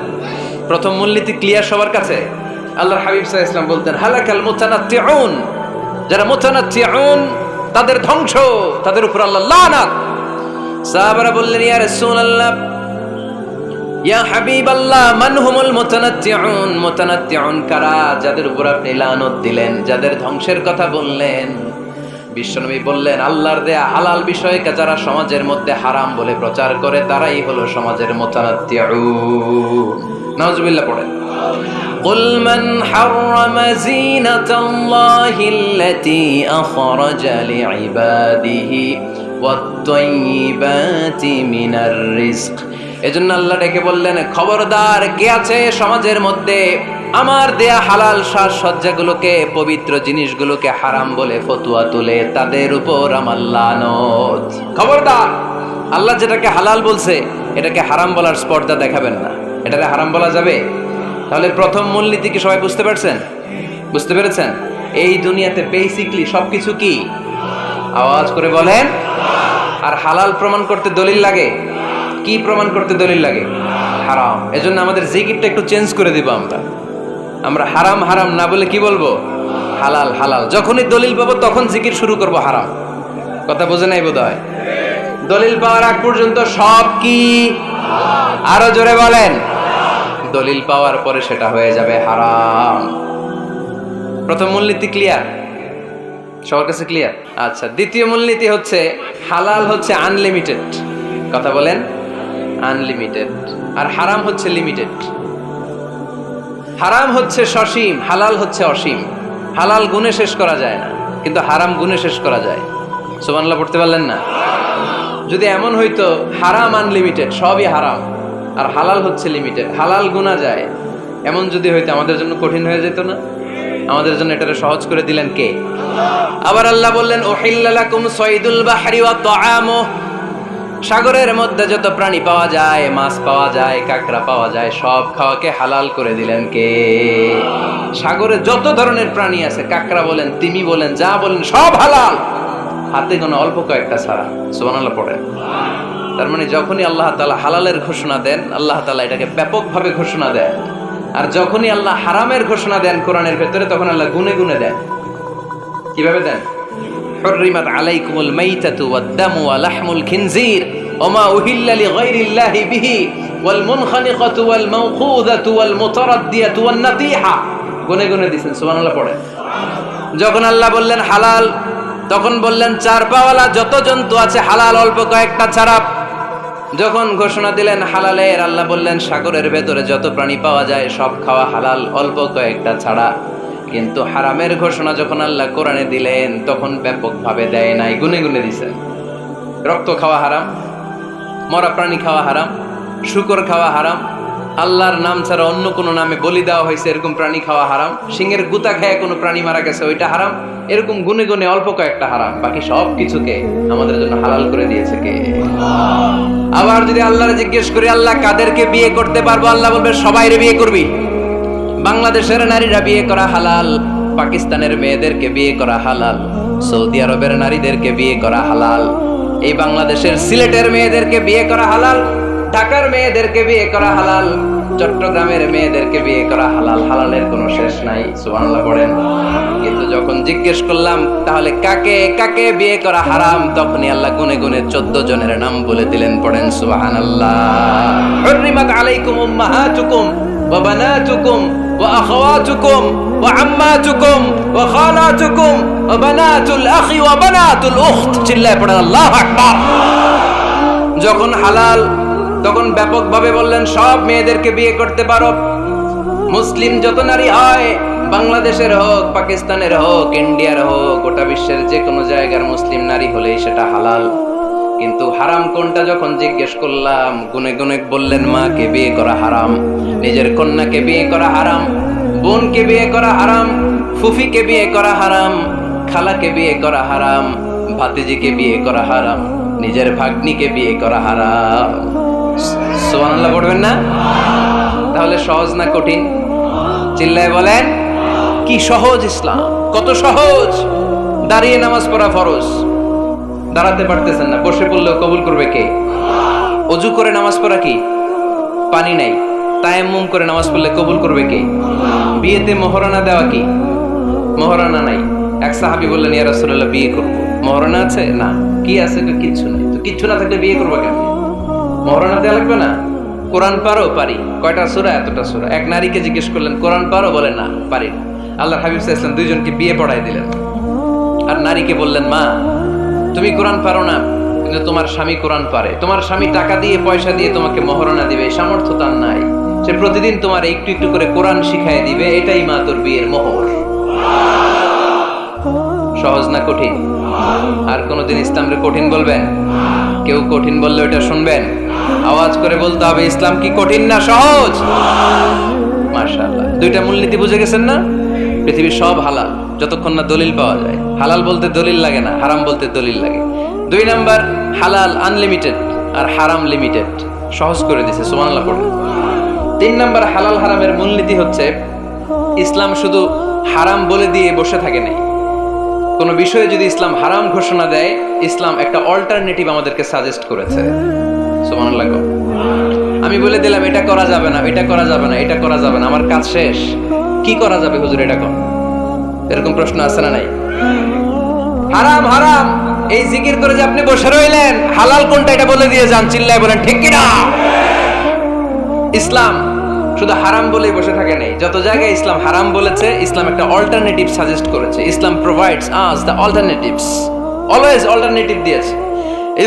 প্রথম মূলনীতি ক্লিয়ার সবার কাছে? আল্লাহর হাবিব সাল্লাল্লাহু আলাইহি ওয়াসাল্লাম বলতেন হালাকাল মুতানাত্তিউন, যারা মুতানাত্তিউন তাদের ধ্বংস, তাদের উপর আল্লাহ লানাত। সাহাবারা বললেন ইয়া রাসূলুল্লাহ, ইয়া হাবিবাল্লাহ, মান হুমুল মুতানাত্তিউন? মুতানাত্তিউন কারা যাদের উপর আপনি লানত দিলেন, যাদের ধ্বংসের কথা বললেন? বিশ্বনবী বললেন আল্লাহর দেয়া হালাল বিষয়কে যারা সমাজের মধ্যে হারাম বলে প্রচার করে তারাই হলো সমাজের মুতানাত্তিউন। নাউজুবিল্লাহ পড়েন। قل من حرم زينة الله التي أخرج لعباده والطيبات من الرزق। এজন্য আল্লাহ ডেকে বললেন খবরদার, কে আছে সমাজের মধ্যে আমার দেয়া হালাল সাজসজ্জাগুলোকে, পবিত্র জিনিসগুলোকে হারাম বলে ফতোয়া তুলে, তাদের উপর আমার লানত। খবরদার, আল্লাহ যেটাকে হালাল বলছে এটাকে হারাম বলার স্পর্ধা দেখাবেন না। এটাকে হারাম বলা যাবে? তাহলে প্রথম মূলনীতি কি সবাই বুঝতে পারছেন? বুঝতে পেরেছেন? এই দুনিয়াতে বেসিকলি সবকিছু কি? আওয়াজ করে বলেন। আর হালাল প্রমাণ করতে দলিল লাগে। কি প্রমাণ করতে দলিল লাগে? হারাম। এজন্য আমাদের জিকিরটা একটু চেঞ্জ করে দিব। আমরা হারাম হারাম না বলে কি বলবো? হালাল হালাল। যখনই দলিল পাবো তখন জিকির শুরু করব হারাম। কথা বোঝে নাই বোধহয়? দলিল পাওয়ার আগ পর্যন্ত সব কি? আরো জোরে বলেন। দলিল পাওয়ার পরে সেটা হয়ে যাবে হারাম। প্রথম মূলনীতি ক্লিয়ার? সবার কাছে ক্লিয়ার? আচ্ছা, দ্বিতীয় মূলনীতি হচ্ছে হালাল হচ্ছে আনলিমিটেড। কথা বলেন, আনলিমিটেড। আর হারাম হচ্ছে লিমিটেড। হারাম হচ্ছে সসীম, হালাল হচ্ছে অসীম। হালাল গুণে শেষ করা যায় না, কিন্তু হারাম গুণে শেষ করা যায়। সুবহানাল্লাহ পড়তে পারলেন না? যদি এমন হইতো হারাম আনলিমিটেড, সবই হারাম, আর হালাল হচ্ছে লিমিটেড, হালাল গুণা যায়, এমন যদি হইতো আমাদের জন্য কঠিন হয়ে যেত না? আমাদের জন্য এটাকে সহজ করে দিলেন কে? আবার আল্লাহ বললেন উহিল্লা লাকুম সাইদুল বাহরি ওয়া তাআমুহু, সাগরের মধ্যে যত প্রাণী পাওয়া যায়, মাছ পাওয়া যায়, কাঁকড়া পাওয়া যায়, সব খাওয়াকে হালাল করে দিলেন কে? সাগরে যত ধরনের প্রাণী আছে, কাঁকড়া বলেন, তিমি বলেন, যা বলেন সব হালাল, হাতে গোনা অল্প কয়েকটা ছাড়া। সুবহানাল্লাহ পড়েন। তার মানে যখনই আল্লাহ তাআলা হালালের ঘোষণা দেন, আল্লাহ তাআলা এটাকে ব্যাপকভাবে ঘোষণা দেন। আর যখনই আল্লাহ হারামের ঘোষণা দেন কোরআনের ভেতরে, তখন আল্লাহ গুনে গুনে দেন। কিভাবে দেন? হুররিমাত আলাইকুমুল মাইতাতু ওয়াদ-দামু ওয়া লাহমুল খিনজির ওয়া মা উহিল্লা লিগাইরিল্লাহি বিহি ওয়াল মুনখানিকাতু ওয়াল মাওখুযাতু ওয়াল মুতারাদ্দিয়াতু ওয়ান নাতিহা। গুনে গুনে দিবেন, সুবহানাল্লাহ পড়ে। যখন আল্লাহ বললেন হালাল, তখন বললেন চার পাওয়ালা যত জন্তু আছে হালাল, অল্প কয়েকটা ছাড়া। যখন ঘোষণা দিলেন হালালের, আল্লাহ বললেন সাগরের ভেতরে যত প্রাণী পাওয়া যায় সব খাওয়া হালাল, অল্প কয়েকটা ছাড়া। কিন্তু হারামের ঘোষণা যখন আল্লাহ কোরআনে দিলেন, তখন ব্যাপকভাবে দেয় নাই, গুনে গুনে দিছেন। রক্ত খাওয়া হারাম, মরা প্রাণী খাওয়া হারাম, শূকর খাওয়া হারাম, আল্লাহর নাম ছাড়া অন্য কোনো নামে বলি দেওয়া হয়েছে এরকম প্রাণী খাওয়া হারাম, সিংহের গুতা খেয়ে কোনো প্রাণী মারা গেছে ওইটা হারাম। এরকম গুনে গুনে অল্প কয়েকটা হারাম, বাকি সব কিছুকে আমাদের জন্য হালাল করে দিয়েছে কে? আবার যদি আল্লাহরে জিজ্ঞেস করি আল্লাহ কাদেরকে বিয়ে করতে পারবো, আল্লাহ বলবে সবাইরে বিয়ে করবি। বাংলাদেশের নারীরা বিয়ে করা হালাল, পাকিস্তানের মেয়েদেরকে বিয়ে করা হালাল, সৌদি আরবের নারীদেরকে বিয়ে করা হালাল, এই বাংলাদেশের সিলেটের মেয়েদেরকে বিয়ে করা হালাল, ঢাকার মেয়েদেরকে বিয়ে করা হালাল, চট্টগ্রামের মেয়েদেরকে বিয়ে করা হালাল। হালালের কোনো শেষ নাই, সুবহানাল্লাহ পড়েন। কিন্তু যখন জিজ্ঞেস করলাম তাহলে কাকে কাকে বিয়ে করা হারাম, তখনই আল্লাহ গুনে গুনে 14 জনের নাম বলে দিলেন, পড়েন সুবহানাল্লাহ। হুররিমাত আলাইকুম উম্মাহাতুকুম ওয়া বানাতুকুম ওয়া আখাওয়াতুকুম ওয়া আম্মাতুকুম ওয়া খালাতুকুম ওয়া বানাতুল আখি ওয়া বানাতুল উখত। চিল্লায় পড়েন আল্লাহু আকবার। যখন হালাল, তখন ব্যাপকভাবে বললেন সব মেয়েদেরকে বিয়ে করতে পারো। মুসলিম যত নারী হয়, বাংলাদেশের হোক, পাকিস্তানের হোক, ইন্ডিয়ার হোক, গোটা বিশ্বের যে কোনো জায়গার মুসলিম নারী হলেই সেটা হালাল। কিন্তু হারাম কোনটা যখন জিজ্ঞেস করলাম, গুনে গুনে বললেন মাকে বিয়ে করা হারাম, নিজের কন্যাকে বিয়ে করা হারাম, বোনকে বিয়ে করা হারাম, ফুফিকে বিয়ে করা হারাম, খালাকে বিয়ে করা হারাম, ভাতিজিকে বিয়ে করা হারাম, নিজের ভাগ্নিকে বিয়ে করা হারাম। সুবহানাল্লাহ পড়বেন না? তাহলে সহজ না কঠিন? চিল্লায় বলেন কি সহজ ইসলাম, কত সহজ। দাঁড়িয়ে নামাজ পড়া ফরজ, দাঁড়াতে পারতেছেন না, বসে পড়লেও কবুল করবে কে? ওযু করে নামাজ পড়া কি? পানি নাই, তায়াম্মুম করে নামাজ পড়লে কবুল করবে কে? বিয়েতে মোহরানা দেওয়া কি? মোহরানা নাই। এক সাহাবী বললেন ইয়া রাসূলুল্লাহ বিয়ে করব, মোহরানা আছে? না। কি আছে? কিচ্ছু নাই। তো কিচ্ছু না থাকলে বিয়ে করবে কেন? মোহরানা দেওয়া লাগবে না? কোরআন পারো? পারি। কয়টা সূরা? এতটা সূরা। এক নারীকে জিজ্ঞেস করলেন কোরআন পারো? বলে না, পারি না। আল্লাহর হাবিব সাল্লাল্লাহু আলাইহি ওয়াসাল্লাম দুইজনকে বিয়ে পড়াই দিলেন। আর নারীকে বললেন মা তুমি কোরআন পারো না, কিন্তু তোমার স্বামী কোরআন পারে, তোমার স্বামী টাকা দিয়ে পয়সা দিয়ে তোমাকে মোহরানা দিবে, এই সামর্থ্য তার নাই, সে প্রতিদিন তোমার একটু একটু করে কোরআন শিখাই দিবে, এটাই মা তোর বিয়ের মোহর। সহজ না কঠিন? আর কোনদিন ইসলামকে কঠিন বলবেন? কেউ কঠিন বললে ওটা শুনবেন? আওয়াজ করে বলতে হবে ইসলাম কি কঠিন না সহজ? মাশাআল্লাহ। দুইটা মূলনীতি বুঝে গেছেন না? পৃথিবীর সব হালাল যতক্ষণ না দলিল পাওয়া যায়। হালাল বলতে দলিল লাগে না, হারাম বলতে দলিল লাগে। 2 নাম্বার, হালাল আনলিমিটেড আর হারাম লিমিটেড, সহজ করে দিয়েছে, সুবহানাল্লাহ পড়ুন। 3 নাম্বার, হালাল হারামের মূলনীতি হচ্ছে ইসলাম শুধু হারাম বলে দিয়ে বসে থাকে নাই। কোন বিষয়ে যদি ইসলাম হারাম ঘোষণা দেয়, ইসলাম একটা অল্টারনেটিভ আমাদেরকে সাজেস্ট করেছে, সুবহানাল্লাহ। আমি বলে দিলাম এটা করা যাবে না, এটা করা যাবে না, এটা করা যাবে না, আমার কাজ শেষ, কি করা যাবে হুজুর এটা কোন? এরকম প্রশ্ন আছে না নাই? হারাম হারাম এই জিকির করে যে আপনি বসে রইলেন, হালাল কোনটা এটা বলে দিয়ে যান, চিল্লায় বলেন ঠিক কি না? ইসলাম শুধু হারাম বলেই বসে থাকে নাই, যত জায়গায় ইসলাম হারাম বলেছে, ইসলাম একটা অল্টারনেটিভ সাজেস্ট করেছে। Islam provides us the alternatives, always alternative দিয়েছে।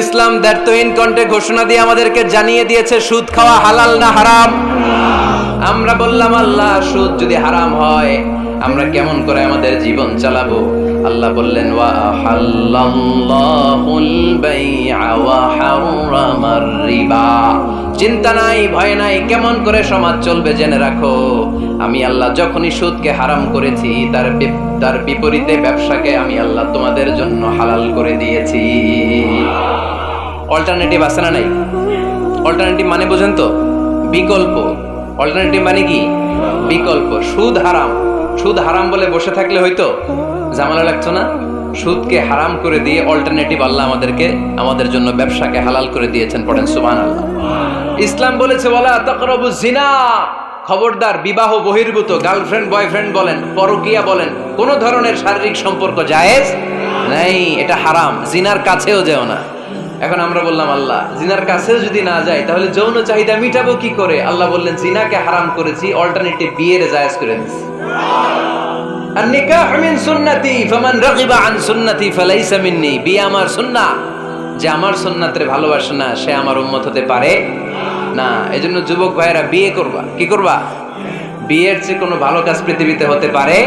ইসলাম দ্যাট ইন কন্টে ঘোষণা দিয়ে আমাদেরকে জানিয়ে দিয়েছে সুদ খাওয়া হালাল না হারাম। আমরা বললাম আল্লাহ সুদ যদি হারাম হয় আমরা কেমন করে আমাদের জীবন চালাবো? আল্লাহ বললেন ওয়া আহাল্লাল্লাহুল বাই'a ওয়া হারামার রিবা। চিন্তা নাই, ভয় নাই, কেমন করে সমাজ চলবে জেনে রাখো, আমি আল্লাহ যখনই সুদকে হারাম করেছি তার বিপরীতে ব্যবসাকে আমি আল্লাহ তোমাদের জন্য হালাল করে দিয়েছি। অল্টারনেটিভ আছে না নাই? অল্টারনেটিভ মানে বোঝেন তো? বিকল্প। অল্টারনেটিভ মানে কি? বিকল্প। সুদ হারাম, সুদ হারাম বলে বসে থাকলে হয়তো ঝামেলা লাগতো না? সুদকে হারাম করে দিয়ে অল্টারনেটিভ আল্লাহ আমাদেরকে, আমাদের জন্য ব্যবসাকে হালাল করে দিয়েছেন, পড়েন সুবহানাল্লাহ। ইসলাম বলেছে ওয়ালা তাকরাবুজ জিনা, খবরদার, বিবাহ বহির্ভূত গার্লফ্রেন্ড বয়ফ্রেন্ড বলেন, পরকীয়া বলেন, কোন ধরনের শারীরিক সম্পর্ক জায়েজ নাই, এটা হারাম। জিনার কাছেও যেও না। এখন আমরা বললাম আল্লাহ জিনার কাছেও যদি না যাই তাহলে যৌন চাহিদা মিটাবো কি করে? আল্লাহ বললেন জিনাকে হারাম করেছি, অল্টারনেটিভ বিয়ের জায়েজ করে দিয়েছি। আর নিকাহ মিন সুন্নতি ফামান রাগিবা আন সুন্নতি ফালাইসা মিন্নি, বিয়ে আমার সুন্নাহ, যে আমার সুন্নাতের ভালোবাসে না সে আমার উম্মত হতে পারে না। এজন্য যুবক ভাইয়েরা বিয়ে করবা। কি করবা? বিয়ের চেয়ে কোনো ভালো কাজ পৃথিবীতে হতে পারে?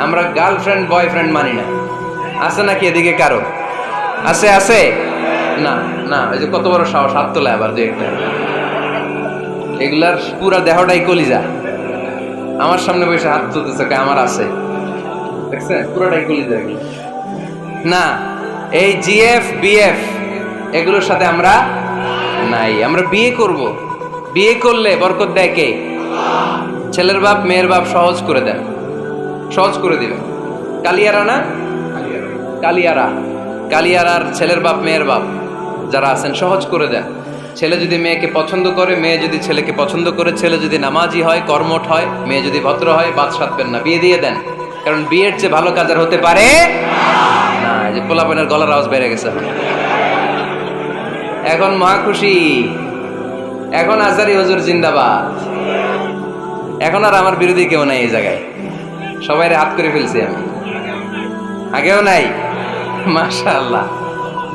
আমরা গার্লফ্রেন্ড বয়ফ্রেন্ড মানি না। আছে নাকি এদিকে কারো? আছে? আছে না? না, এই যে কত বড় সাহস, হাত তোলে আবার যে একটা। এগুলার পুরা দেহটাই কলিজা। আমার সামনে বসে হাত তুলতেছে, আমার আছে, দেখছেন পুরাটাই কলিজা। না, এই জিএফ বিএফ এগুলোর সাথে আমরা নাই। আমরা বিয়ে করব। বিয়ে করলে বরকত দেয় কে? ছেলের বাপ মেয়ের বাপ সহজ করে দেন, সহজ করে দিবেন। কালিয়ারা না, কালিয়ারা, কালিয়ারার ছেলের বাপ মেয়ের বাপ যারা আছেন সহজ করে দেন। ছেলে যদি মেয়েকে পছন্দ করে, মেয়ে যদি ছেলেকে পছন্দ করে, ছেলে যদি নামাজি হয়, কর্মঠ হয়, মেয়ে যদি ভদ্র হয়, বাদ সাধবেন না, বিয়ে দিয়ে দেন। কারণ বিয়ের চেয়ে ভালো কাজ আর হতে পারে না। যে পোলাপনের গলার আওয়াজ বেড়ে গেছে, এখন মহা খুশি, এখন আজারি হুজুর জিন্দাবাদ, এখন আর আমার বিরোধী কেউ নাই এই জায়গায়, সবাই হাত করে ফেলছি আমি, আগেও নাই, মাশাআল্লাহ।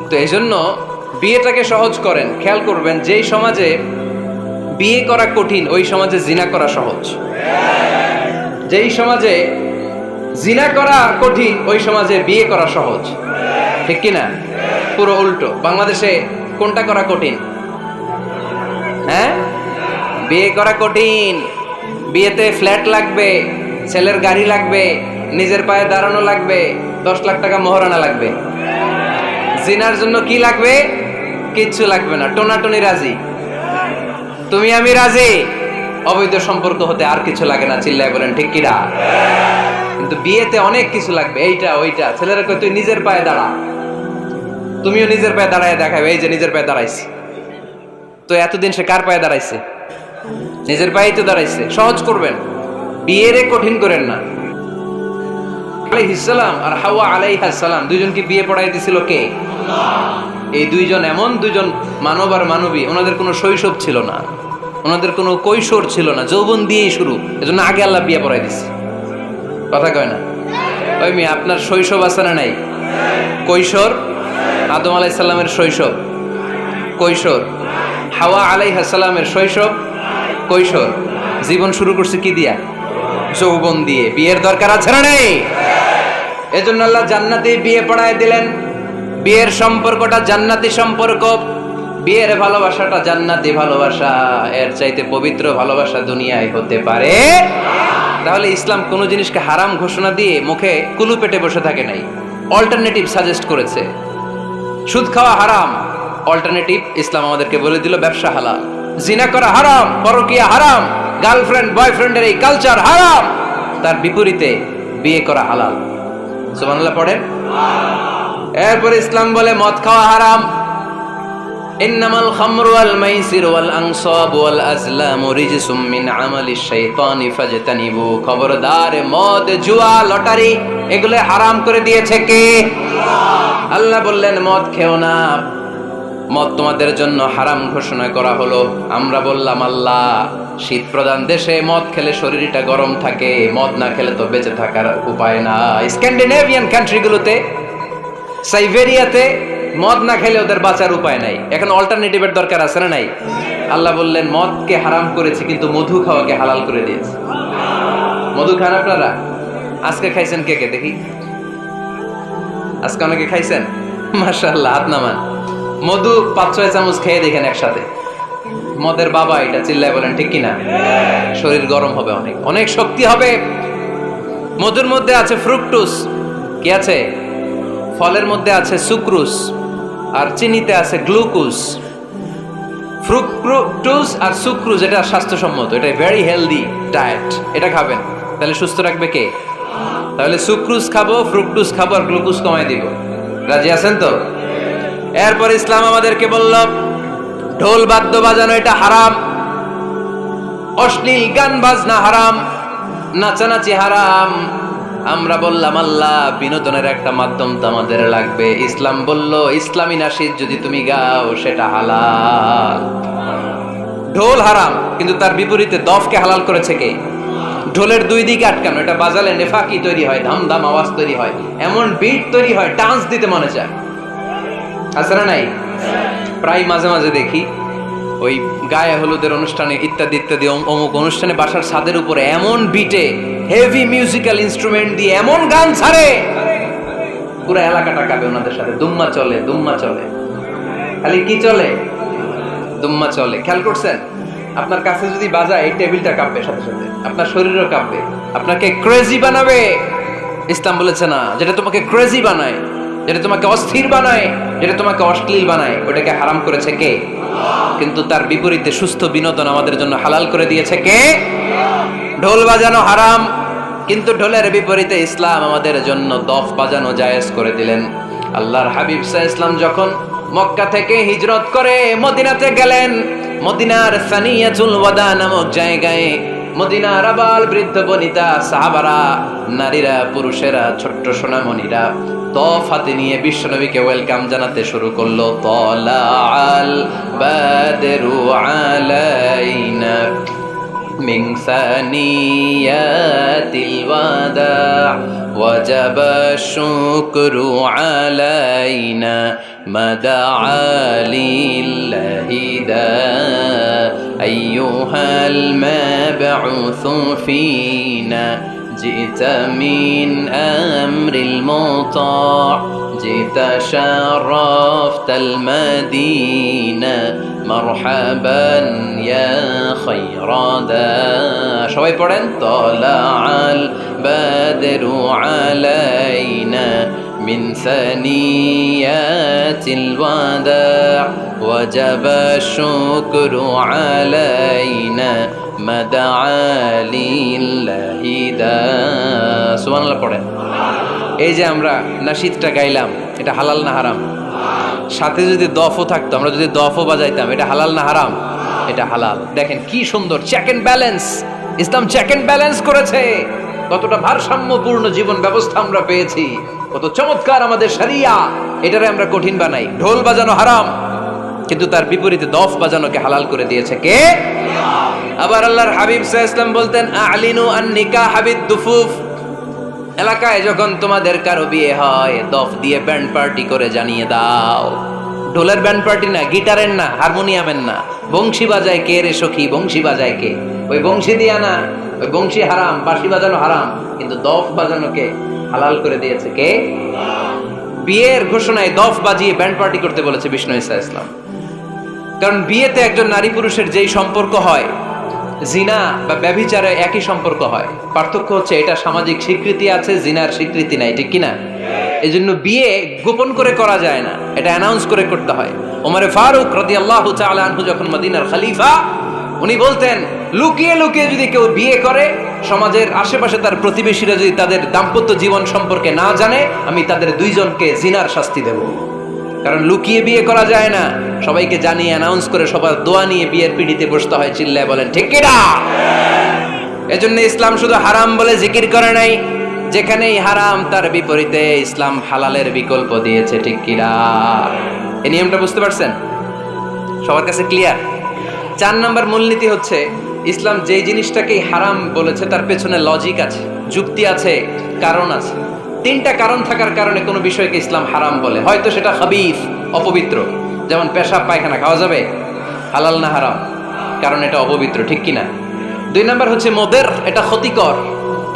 তো এই জন্য বিয়েটাকে সহজ করেন। খেয়াল করবেন, যেই সমাজে বিয়ে করা কঠিন ওই সমাজে জিনা করা সহজ, যেই সমাজে জিনা করা কঠিন ওই সমাজে বিয়ে করা সহজ, ঠিক কিনা? পুরো উল্টো। বাংলাদেশে কোনটা করা কঠিন? হ্যাঁ, বিয়ে করা কঠিন। বিয়েতে ফ্ল্যাট লাগবে, ছেলের গাড়ি লাগবে, নিজের পায়ে দাঁড়ানো লাগবে, 10 লাখ টাকা মোহরানা লাগবে। জিনার জন্য কি লাগবে? কিচ্ছু লাগবে না, টোনাটুনি রাজি, তুমি আমি রাজি, অবৈধ সম্পর্ক হতে আর কিছু লাগে না। চিল্লায় বলেন ঠিক কিনা? কিন্তু বিয়েতে অনেক কিছু লাগবে, এইটা ওইটা। ছেলেরা কই তুই নিজের পায়ে দাঁড়া, তুমিও নিজের পায়ে দাঁড়ায় দেখাবে, এই যে নিজের পায়ে দাঁড়াইছি। তো এতদিন সে কার পায়ে দাঁড়াইছে? নিজের পায়েই তো দাঁড়াইছে। সহজ করবেন, বিয়েরে কঠিন করেন না। আলাইহিস সালাম আর হাওয়া আলাইহাস সালাম দুইজনকে বিয়ে পড়াই দিছিল কে? এই দুইজন এমন দুইজন মানব আর মানবী, ওনাদের কোনো শৈশব ছিল না, ওনাদের কোনো কৈশোর ছিল না, যৌবন দিয়েই শুরু। এজন্য আগে আল্লাহ বিয়ে পড়াই দিছে। কথা কয় না? ওই মেয়ে, আপনার শৈশব আছে না নাই? কৈশোর, আদম আলাইহিস সালামের শৈশব, কৈশোর। হাওয়া আলাইহিস সালামের শৈশব, কৈশোর। জীবন শুরু করছে কি দিয়া? যৌবন দিয়ে। বিয়ের দরকার আছে না নাই? এজন্য আল্লাহ জান্নাতে বিয়ে পড়ায় দিলেন। বিয়ের সম্পর্কটা জান্নাতি সম্পর্ক, বিয়ের ভালোবাসাটা জান্নাতি ভালোবাসা। এর চাইতে পবিত্র ভালোবাসা দুনিয়ায় হতে পারে? তাহলে ইসলাম কোন জিনিসকে হারাম ঘোষণা দিয়ে মুখে কুলু পেটে বসে থাকে নাই, অল্টারনেটিভ সাজেস্ট করেছে। সুদ খাওয়া হারাম, অল্টারনেটিভ ইসলাম আমাদেরকে বলে দিল ব্যবসা হালাল। জিনা করা হারাম, পরকীয়া হারাম, গার্লফ্রেন্ড বয়ফ্রেন্ডের এই কালচার হারাম, তার বিপরীতে বিয়ে করা হালাল। সুবহানাল্লাহ পড়েন। এরপর ইসলাম বলে মদ খাওয়া হারাম। ইন্নামাল খামরু ওয়াল মাইসির ওয়াল আনসাব ওয়াল আজলামু রিজসুম মিন আমালিশ শাইতানি ফাজতানিবু। খবরদার, মদ, জুয়া, লটারি এগুলো হারাম করে দিয়েছে কে? আল্লাহ বললেন মদ খেও না, মদ তোমাদের জন্য হারাম ঘোষণা করা হলো। আমরা বললাম আল্লাহ, শীত প্রধান দেশে মদ খেলে শরীরটা গরম থাকে, মদ না খেলে তো বেঁচে থাকার উপায় না। স্ক্যান্ডিনেভিয়ান কান্ট্রিগুলোতে, সাইবেরিয়াতে মদ না খেলে ওদের বাঁচার উপায় নাই। এখন অল্টারনেটিভের দরকার আছে না নাই? আল্লাহ বললেন মদকে হারাম করেছি কিন্তু মধু খাওয়াকে হালাল করে দিয়েছে। মধু খান আপনারা? আজকে খাইছেন কে কে দেখি? আজকে অনেকে খাইছেন? মাশাআল্লাহ, হাত নামান। মধু 5-6 চামচ খেয়ে দেখেন একসাথে। মদের বাবা এটা, চিল্লায় বলেন ঠিক কিনা? শরীর গরম হবে, অনেক অনেক শক্তি হবে। মধুর মধ্যে আছে ফ্রুকটোজ, কি আছে? ফলের মধ্যে আছে সুক্রোজ, আর চিনিতে আছে গ্লুকোজ। ফ্রুকটোজ আর সুক্রোজ এটা স্বাস্থ্যসম্মত, এটা ভেরি হেলদি ডায়েট, এটা খাবেন, তাহলে সুস্থ রাখবে কে? তাহলে সুক্রোজ খাবো, ফ্রুকটোজ খাবো, আর গ্লুকোজ কমাই দিব। রাজি আছেন তো? এরপর ইসলাম আমাদেরকে বলল ঢোল বাদ্য বাজানো এটা হারাম, অশ্লীল গান বাজনা হারাম, নাচানাচি হারাম। আমরা বললাম আল্লাহ বিনোদনের একটা মাধ্যম তো আমাদের লাগবে। ইসলাম বলল ইসলামী নাশিদ যদি তুমি গাও সেটা হালাল। ঢোল হারাম, কিন্তু তার বিপরীতে দফকে হালাল করেছে কে? ঢোলের দুই দিকে আটকানো, এটা বাজালে নেফাকি তৈরি হয়, ধাম ধাম আওয়াজ তৈরি হয়, এমন বিট তৈরি হয় ডান্স দিতে মনে চায়। আছে না নাই? প্রায় মাঝে মাঝে দেখি ওই গায়ে হলুদের অনুষ্ঠানে ইত্যাদি ইত্যাদি অমুক অনুষ্ঠানে বাসার ছাদের উপরে এমন বিটে হেভি মিউজিক্যাল ইনস্ট্রুমেন্ট দিয়ে এমন গান ছাড়ে, পুরো এলাকাটা কাঁপে ওনাদের সাথে। দুম্মা চলে, দুম্মা চলে, খালি কি চলে? দুম্মা চলে। খেয়াল করছেন? আপনার কাছে যদি বাজায় এই টেবিলটা কাঁপবে, সাথে সাথে আপনার শরীরও কাঁপবে, আপনাকে ক্রেজি বানাবে। ইসলাম বলেছে না, যেটা তোমাকে ক্রেজি বানায়, যেটা তোমাকে অস্থির বানায়, যেটা তোমাকে অশ্লীল বানায়, ওটাকে হারাম করেছে কে? কিন্তু তার বিপরীতে সুস্থ বিনোদন আমাদের জন্য হালাল করে দিয়েছে কে? ঢোল বাজানো হারাম, কিন্তু ঢোলের বিপরীতে ইসলাম আমাদের জন্য দফ বাজানো জায়েজ করে দিলেন। আল্লাহর হাবিব সাল্লাল্লাহু আলাইহি ওয়াসাল্লাম যখন মক্কা থেকে হিজরত করে মদিনাতে গেলেন, মদিনার সানিয়াতুল ওয়াদা নামক জায়গায় মদিনার আবাল বৃদ্ধ বনিতা সাহাবারা, নারীরা, পুরুষেরা, ছোট্ট সোনামণিরা দফ হাতে নিয়ে বিশ্বনবীকে ওয়েলকাম জানাতে শুরু করলো। তলাআল বাদরু আলাইনা মিন সানিয়াতিল ওয়াদা ওয়াজাবা শুকরু আলাইনা মাদআ লিল্লাহি দা আইয়ুহাল মাবউসু ফিনা جئت من أمر المطاع جئت شرفت المدينة مرحبا يا خير دا সবাই পড়েন طلع البدر علينا من ثنيات الوداع وجب الشكر علينا সুবহানাল্লাহ পড়েন। এই যে আমরা নাশিদটা গাইলাম, এটা হালাল না হারাম? সাথে যদি দফও থাকতো, আমরা যদি দফও বাজাইতাম, এটা হালাল না হারাম? এটা হালাল। দেখেন কি সুন্দর check and balance, Islam check and balance করেছে। কতটা ভারসাম্যপূর্ণ জীবন ব্যবস্থা আমরা পেয়েছি, কত চমৎকার আমাদের শরিয়া। এটারে আমরা কঠিন বানাই। ঢোল বাজানো হারাম, কিন্তু তার বিপরীতে দফ বাজানোকে হালাল করে দিয়েছে কে? আবার আল্লাহর হাবিব সাল্লাল্লাহু আলাইহি ওয়াসাল্লাম বলতেন আ'লিনু আন-নিকাহ বিদ-দুফুফ, এলাকায় যখন তোমাদের কারো বিয়ে হয় দফ দিয়ে ব্যান্ড পার্টি করে জানিয়ে দাও। ঢোলের ব্যান্ড পার্টি না, গিটারের না, হারমোনিয়ামের না, বংশী বাজায় কে রে সখী? বংশী বাজায় কে? ওই বংশী দিয়া না, ওই বংশী হারাম, বাঁশি বাজানো হারাম, কিন্তু দফ বাজানোকে হালাল করে দিয়েছে কে? বিয়ের ঘোষণায় দফ বাজিয়ে ব্যান্ড পার্টি করতে বলেছে বিষ্ণু ঈসা ইসলাম। কারণ বিয়েতে একজন নারী পুরুষের যেই সম্পর্ক হয়, জিনা বা ব্যভিচারে একই সম্পর্ক হয়। পার্থক্য হচ্ছে এটা সামাজিক স্বীকৃতি আছে, জিনার স্বীকৃতি নাই, ঠিক কিনা? এই জন্য বিয়ে গোপন করে করা যায় না, এটা অ্যানাউন্স করে করতে হয়। ওমরে ফারুক রাদিয়াল্লাহু তাআলা আনহু যখন মদিনার খলিফা, উনি বলতেন লুকিয়ে লুকিয়ে যদি কেউ বিয়ে করে, সমাজের আশেপাশে তার প্রতিবেশীরা যদি তাদের দাম্পত্য জীবন সম্পর্কে না জানে, আমি তাদের দুইজনকে জিনার শাস্তি দেব। কারণ লুকিয়ে বিয়ে করা যায় না, সবাইকে জানিয়ে অ্যানাউন্স করে সবার দোয়া নিয়ে বিয়ের পিড়িতে বসতে হয়। চিল্লায় বলেন ঠিক কিনা? এজন্য ইসলাম শুধু হারাম বলে জিকির করে নাই, যেখানেই হারাম তার বিপরীতে ইসলাম হালালের বিকল্প দিয়েছে, ঠিক কিনা? এই নিয়মটা বুঝতে পারছেন? সবার কাছে ক্লিয়ার? 4 নম্বর মূলনীতি হচ্ছে ইসলাম যেই জিনিসটাকেই হারাম বলেছে তার পেছনে লজিক আছে, যুক্তি আছে, কারণ আছে। 3টা কারণ থাকার কারণে কোনো বিষয়কে ইসলাম হারাম বলে। হয়তো সেটা খাবিস, অপবিত্র, যেমন পেশাব পায়খানা খাওয়া যাবে, হালাল না হারাম? কারণ এটা অপবিত্র, ঠিক কিনা? 2 নম্বর হচ্ছে মোদের, এটা ক্ষতিকর।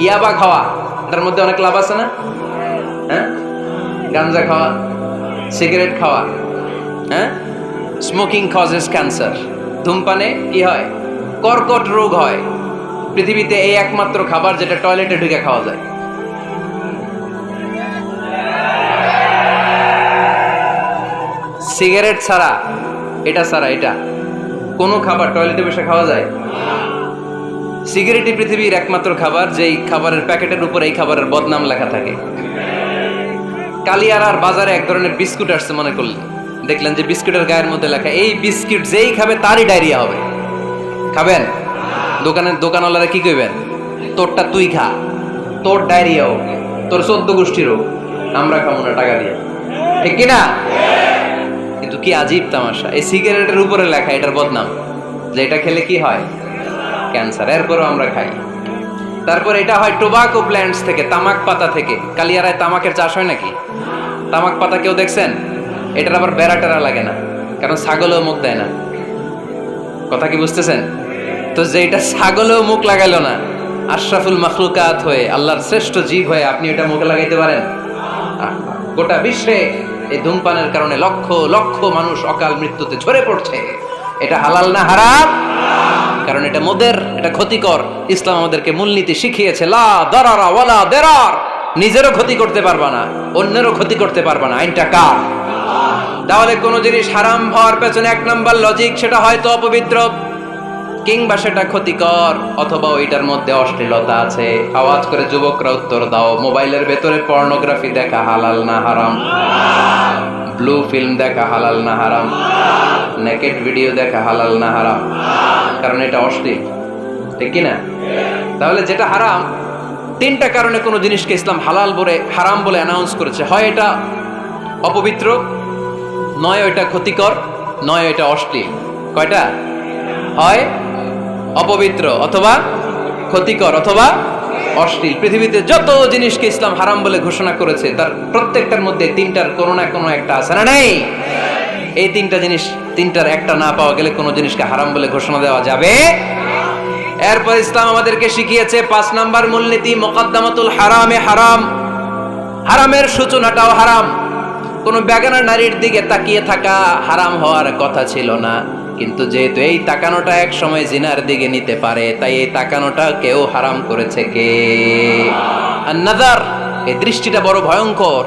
ইয়াবা খাওয়া, এটার মধ্যে অনেক লাভ আছে না? হ্যাঁ, গাঞ্জা খাওয়া, সিগারেট খাওয়া, হ্যাঁ, স্মোকিং কজেস ক্যান্সার। ধূমপানে কি হয়? কর্কট রোগ হয়। পৃথিবীতে এই একমাত্র খাবার যেটা টয়লেটে ঢুকে খাওয়া যায়। সিগারেট ছাড়া, এটা ছাড়া, এটা কোনো খাবার টয়লেটে বসে খাওয়া যায়? সিগারেটই পৃথিবীর একমাত্র খাবার যেই খাবারের প্যাকেটের উপর এই খাবারের বদনাম লেখা থাকে। কালিয়ারার বাজারে এক ধরনের বিস্কুট আসছে মনে করলেন, দেখলেন যে বিস্কুটের গায়ের মধ্যে লেখা এই বিস্কুট যেই খাবে তারই ডায়রিয়া হবে। খাবেন? দোকানওয়ালারা কি কইবেন, তোরটা তুই খা, তোর ডায়রিয়া হোক, তোর 14 গোষ্ঠীর হোক, আমরা খাবো না টাকা দিয়ে, ঠিক কিনা? কিন্তু কি আজীব তামাশা, এই সিগারেটের উপরে লেখা এটার বদনাম, যে এটা খেলে কি হয়, ক্যান্সার, এরপরও আমরা খাই। তারপর এটা হয় টোবাকো প্ল্যান্টস থেকে, তামাক পাতা থেকে। কালিয়ারায় তামাকের চাষ হয় নাকি? তামাক পাতা কেউ দেখছেন? এটার আবার বেড়া টেরা লাগে না, কারণ ছাগলেও মুখ দেয় না। কথা কি বুঝতেছেন? তো যেটা ছাগলেও মুখ লাগাইলো না, আশরাফুল মাখলুকাত হয়ে, আল্লাহর শ্রেষ্ঠ জীব হয়ে আপনি এটা মুখে লাগাইতে পারেন? গোটা বিশ্বে এই ধূমপানের কারণে লক্ষ লক্ষ মানুষ অকাল মৃত্যুতে ঝরে পড়ছে। এটা হালাল না হারাম? কারণ এটা মদের, এটা ক্ষতিকর। ইসলাম আমাদেরকে মূলনীতি শিখিয়েছে, লা দারারা ওয়ালা দিরার। নিজেরও ক্ষতি করতে পারবা না, অন্যেরও ক্ষতি করতে পারবা না, আইনটা কার? তাহলে কোন জিনিস হারাম হওয়ার পেছনে এক নাম্বার লজিক, সেটা হয়তো অপবিত্র, কিংবা সেটা ক্ষতিকর, অথবা ওইটার মধ্যে অশ্লীলতা আছে। আওয়াজ করে যুবকরা উত্তর দাও, মোবাইলের ভেতরে পর্নোগ্রাফি দেখা হালাল না হারাম? ব্লু ফিল্ম দেখা হালাল না হারাম? নেকেড ভিডিও দেখা হালাল না হারাম? কারণ এটা অশ্লীল, ঠিক কিনা? তাহলে যেটা হারাম, তিনটা কারণে কোনো জিনিসকে ইসলাম হালাল বলে হারাম বলে অ্যানাউন্স করেছে। হয় এটা অপবিত্র, নয় ওইটা ক্ষতিকর, নয় ওইটা অশ্লীল। কয়টা? হয় অপবিত্র, অথবা ক্ষতিকর, অথবা অশ্লীল। পৃথিবীতে যত জিনিসকে ইসলাম হারাম বলে ঘোষণা করেছে, তার প্রত্যেকটার মধ্যে তিনটার কোনো না কোনো একটা আছে না নেই? এই তিনটা জিনিস, তিনটার একটা না পাওয়া গেলে কোনো জিনিসকে হারাম বলে ঘোষণা দেওয়া যাবে। এরপর ইসলাম আমাদেরকে শিখিয়েছে 5 নাম্বার মূলনীতি, মুকদ্দামাতুল হারামে হারাম। হারামের সূচনাটাও হারাম। কোন বেগানা নারীর দিকে তাকিয়ে থাকা হারাম হওয়ার কথা ছিল না, কিন্তু যেহেতু এই তাকানোটা এক সময় জিনার দিকে নিতে পারে, তাই এই তাকানোটা কেউ হারাম করেছে কে? আন-নাযার, এই দৃষ্টিটা বড় ভয়ঙ্কর।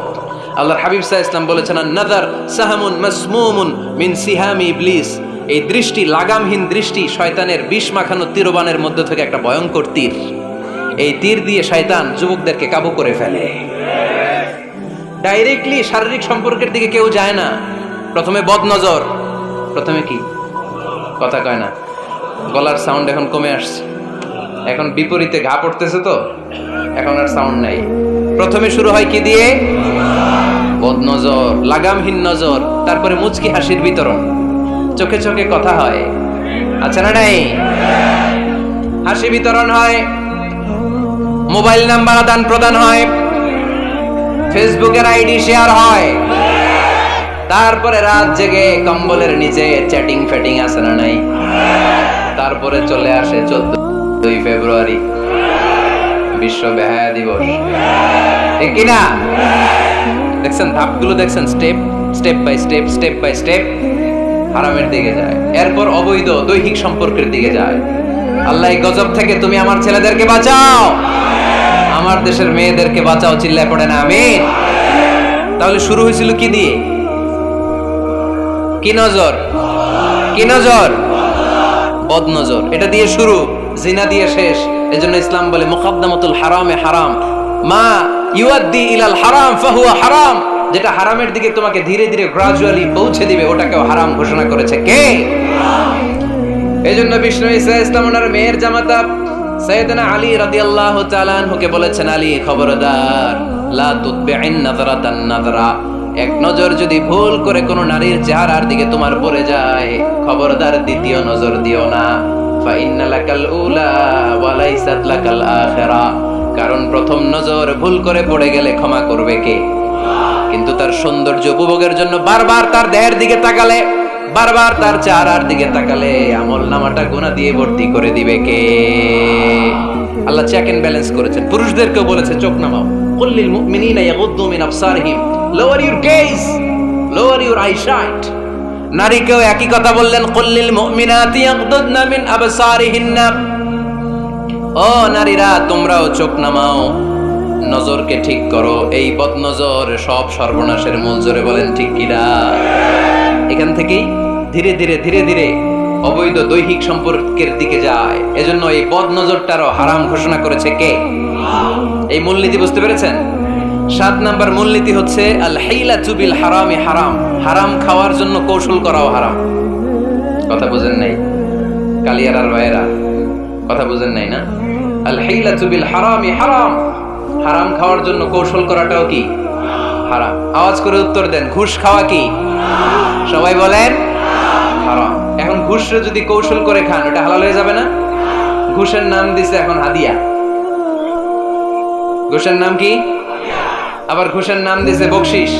আল্লাহর হাবিব সাল্লাল্লাহু আলাইহি ওয়াসাল্লাম বলেছেন, আন-নাযার সাহামুন মাসমুমুন মিন সিহামি ইবলিস। এই দৃষ্টি, লাগামহীন দৃষ্টি, শয়তানের বিষ মাখানো তীরবানের মধ্যে থেকে একটা ভয়ঙ্কর তীর। এই তীর দিয়ে শয়তান যুবকদেরকে কাবু করে ফেলে। ডাইরেক্টলি শারীরিক সম্পর্কের দিকে কেউ যায় না, প্রথমে বদনজর। প্রথমে কি কথা কয় না, গলার সাউন্ড এখন কমে আসছে, এখন বিপরীতে ঘা পড়তেছে, তো এখন আর সাউন্ড নাই। প্রথমে শুরু হয় কি দিয়ে? বদনজর, লাগামহীন নজর। তারপরে মুচকি হাসির বিতরণ, চোখে চোখে কথা হয়, আচ্ছা না নাই? হাসি বিতরণ হয়, মোবাইল নাম্বার আদান প্রদান হয়, ফেসবুকের আইডি শেয়ার হয়, তারপরে রাত জেগে কম্বলের নিচে চ্যাটিং ফ্যাটিং আছে না নাই? তারপরে চলে আসে 14 ফেব্রুয়ারি, বিশ্ব বেহায়া দিবস, ঠিক কিনা? দেখছেন ধাপগুলো, দেখছেন step step by step, step by step হারামের দিকে যায়। এরপর অবৈধ দৈহিক সম্পর্কের দিকে যায়। আল্লাহ এই গজব থেকে তুমি আমার ছেলেদেরকে বাঁচাও, আমার দেশের মেয়েদেরকে বাঁচাও, চিল্লায় পড়ে না আমিন। তাহলে শুরু হয়েছিল কি দিয়ে? কি নজর? কি নজর? বদনজর। এটা দিয়ে শুরু, জিনা দিয়ে শেষ। এজন্য ইসলাম বলে মুকদ্দামাতুল হারামে হারাম, মা ইউআদ্দি ইলাল হারাম ফাহুয়া হারাম। যেটা হারামের দিকে তোমাকে ধীরে ধীরে গ্রাজুয়ালি পৌঁছে দিবে, ওটাকেও হারাম ঘোষণা করেছে কে? এজন্য বিষ্ণু ঈসা ইসলামের মেয়ের জামাতা সাইয়েদনা আলী রাদিয়াল্লাহু তাআলা আনহুকে বলেছেন, আলী খবরদার, লা তুতবি'ন নাযরাতান নাযরা। এক নজর যদি ভুল করে কোনো নারীর চেহারার দিকে তোমার পড়ে যায়, খবরদার দ্বিতীয় নজর দিও না। ফা ইন্না লাকাল উলা ওয়া লাইসাত লাকাল আখিরা। কারণ প্রথম নজর ভুল করে পড়ে গেলে ক্ষমা করবে কে? কিন্তু তার সৌন্দর্য উপভোগের জন্য বারবার তার দেহের দিকে তাকালে, বারবার তার চেহারার দিকে তাকালে আমল নামাটা গুনাহ দিয়ে ভর্তি করে দিবে কে? আল্লাহ চেক এন্ড ব্যালেন্স করেছেন। পুরুষদেরকেও বলেছে চোখ নামাও, কুল্লিল মুমিনিনা ইয়াগুদ্দু মিন আবসারিহিম, lower your gaze, lower your eyesight. নারীকেও একই কথা বললেন, কুল্লিল মুমিনাতি ইয়াগুদ্দুনা মিন আবসারিহিন্না। ও নারীরা, তোমরাও চোখ নামাও, নজরকে ঠিক করো। এই বদনজর সব সর্বনাশের মূল। জোরে বলেন ঠিক কিনা? এখান থেকেই ধীরে ধীরে ধীরে ধীরে অবৈধ দৈহিক সম্পর্কের দিকে যায়। এজন্য এই বদনজরটারও হারাম ঘোষণা করেছে কে? এই মূলনীতি বুঝতে পেরেছেন? 7 নাম্বার মূলনীতি হচ্ছে আল হাইলাতু বিল হারামি হারাম। হারাম খাওয়ার জন্য কৌশল করাও হারাম। কথা বুঝেন নাই কালিয়ারার ভাইয়েরা? কথা বুঝেন নাই না? আল হিলাতু বিল হারামি হারাম, হারাম খাওয়ার জন্য কৌশল করাটাও কি হারাম। আওয়াজ করে উত্তর দেন, ঘুষ খাওয়া কি? সবাই বলেন হারাম। এখন ঘুষরে যদি কৌশল করে খান ওটা হালাল হয়ে যাবে না? ঘুষের নাম দিছে এখন হাদিয়া। ঘুষের নাম কি? আবার ঘুষের নাম দিছে বকশিস,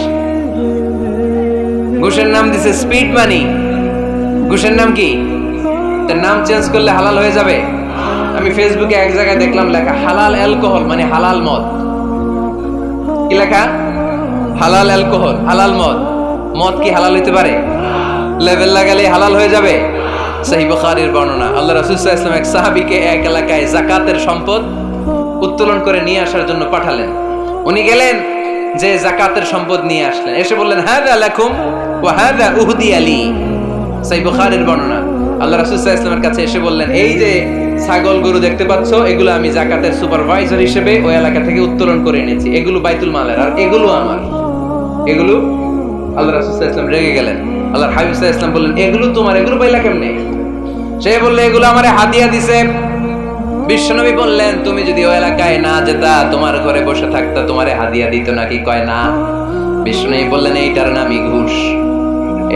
ঘুষের নাম দিছে স্পিড মানি। ঘুষের নাম কি? তার নাম চেঞ্জ করলে হালাল হয়ে যাবে? আমি ফেসবুকে এক জায়গায় দেখলাম লেখা হালাল অ্যালকোহল মানে হালাল মদ। কি লেখা? হালাল অ্যালকোহল, হালাল মদ। মদ কি হালাল হইতে পারে? লেভেল লাগালে হালাল হয়ে যাবে? সহিহ বুখারীর বর্ণনা, আল্লাহ রাসূল সাল্লাল্লাহু আলাইহি ওয়াসাল্লাম এক সাহাবীকে এক এলাকায় যাকাতের সম্পদ উত্তোলন করে নিয়ে আসার জন্য পাঠালেন। উনি গেলেন, যে যাকাতের সম্পদ নিয়ে আসলেন, এসে বললেন হাযা লাকুম ওয়া হাযা উহদিয়া লি। সহিহ বুখারীর বর্ণনা, আল্লাহ রাসূল সাল্লাল্লাহু আলাইহি ওয়াসাল্লামের কাছে এসে বললেন, এই যে ছাগল গরু দেখতে পাচ্ছ, এগুলো আমি যাকাতের সুপারভাইজার হিসেবে ওই এলাকা থেকে উত্তোলন করে এনেছি, এগুলো বাইতুল মালের, আর এগুলো আমার। এগুলো আল্লাহ রাসূল সাল্লাল্লাহু আলাইহি ওয়াসাল্লাম রেগে গেলেন। আল্লাহর হাবিব সাল্লাল্লাহু আলাইহি ওয়াসাল্লাম বললেন, এগুলো তোমার, এগুলো পাইলা কেমনে? সে বলল, এগুলো আমারে হাদিয়া দিছে। বিশ্বনবী বললেন, তুমি যদি ওই এলাকায় না যেতা, তোমার ঘরে বসে থাকতা, তোমারে হাদিয়া দিত নাকি? কয় না। বিশ্বনবী বললেন, এইটার নামই ঘুষ।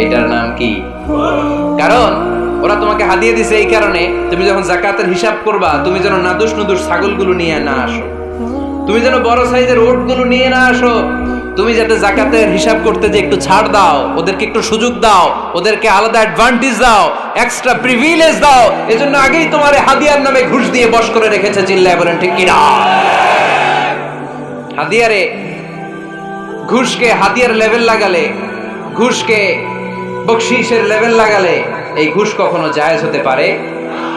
এইটার নাম কি? কারণ ওরা তোমাকে হাদিয়া দিছে এই কারণে, তুমি যখন যাকাতের হিসাব করবা, তুমি যেন নাদুস নুদুস ছাগলগুলো নিয়ে না আসো, তুমি যেন বড় সাইজের ওটগুলো নিয়ে না আসো, তুমি যাতে যাকাতের হিসাব করতে যে একটু ছাড় দাও, ওদেরকে একটু সুযোগ দাও, ওদেরকে আলাদা অ্যাডভান্টেজ দাও, এক্সট্রা প্রিভিলেজ দাও, এজন্য আগেই তোমার হাদিয়ার নামে ঘুষ দিয়ে বশ করে রেখেছে। চিল্লায় বলেন ঠিক কি না? হাদিয়ারে, ঘুষকে হাদিয়ার লেভেল লাগালে, ঘুষকে বকশিশের লেভেল লাগালে এই ঘুষ কখনো জায়েজ হতে পারে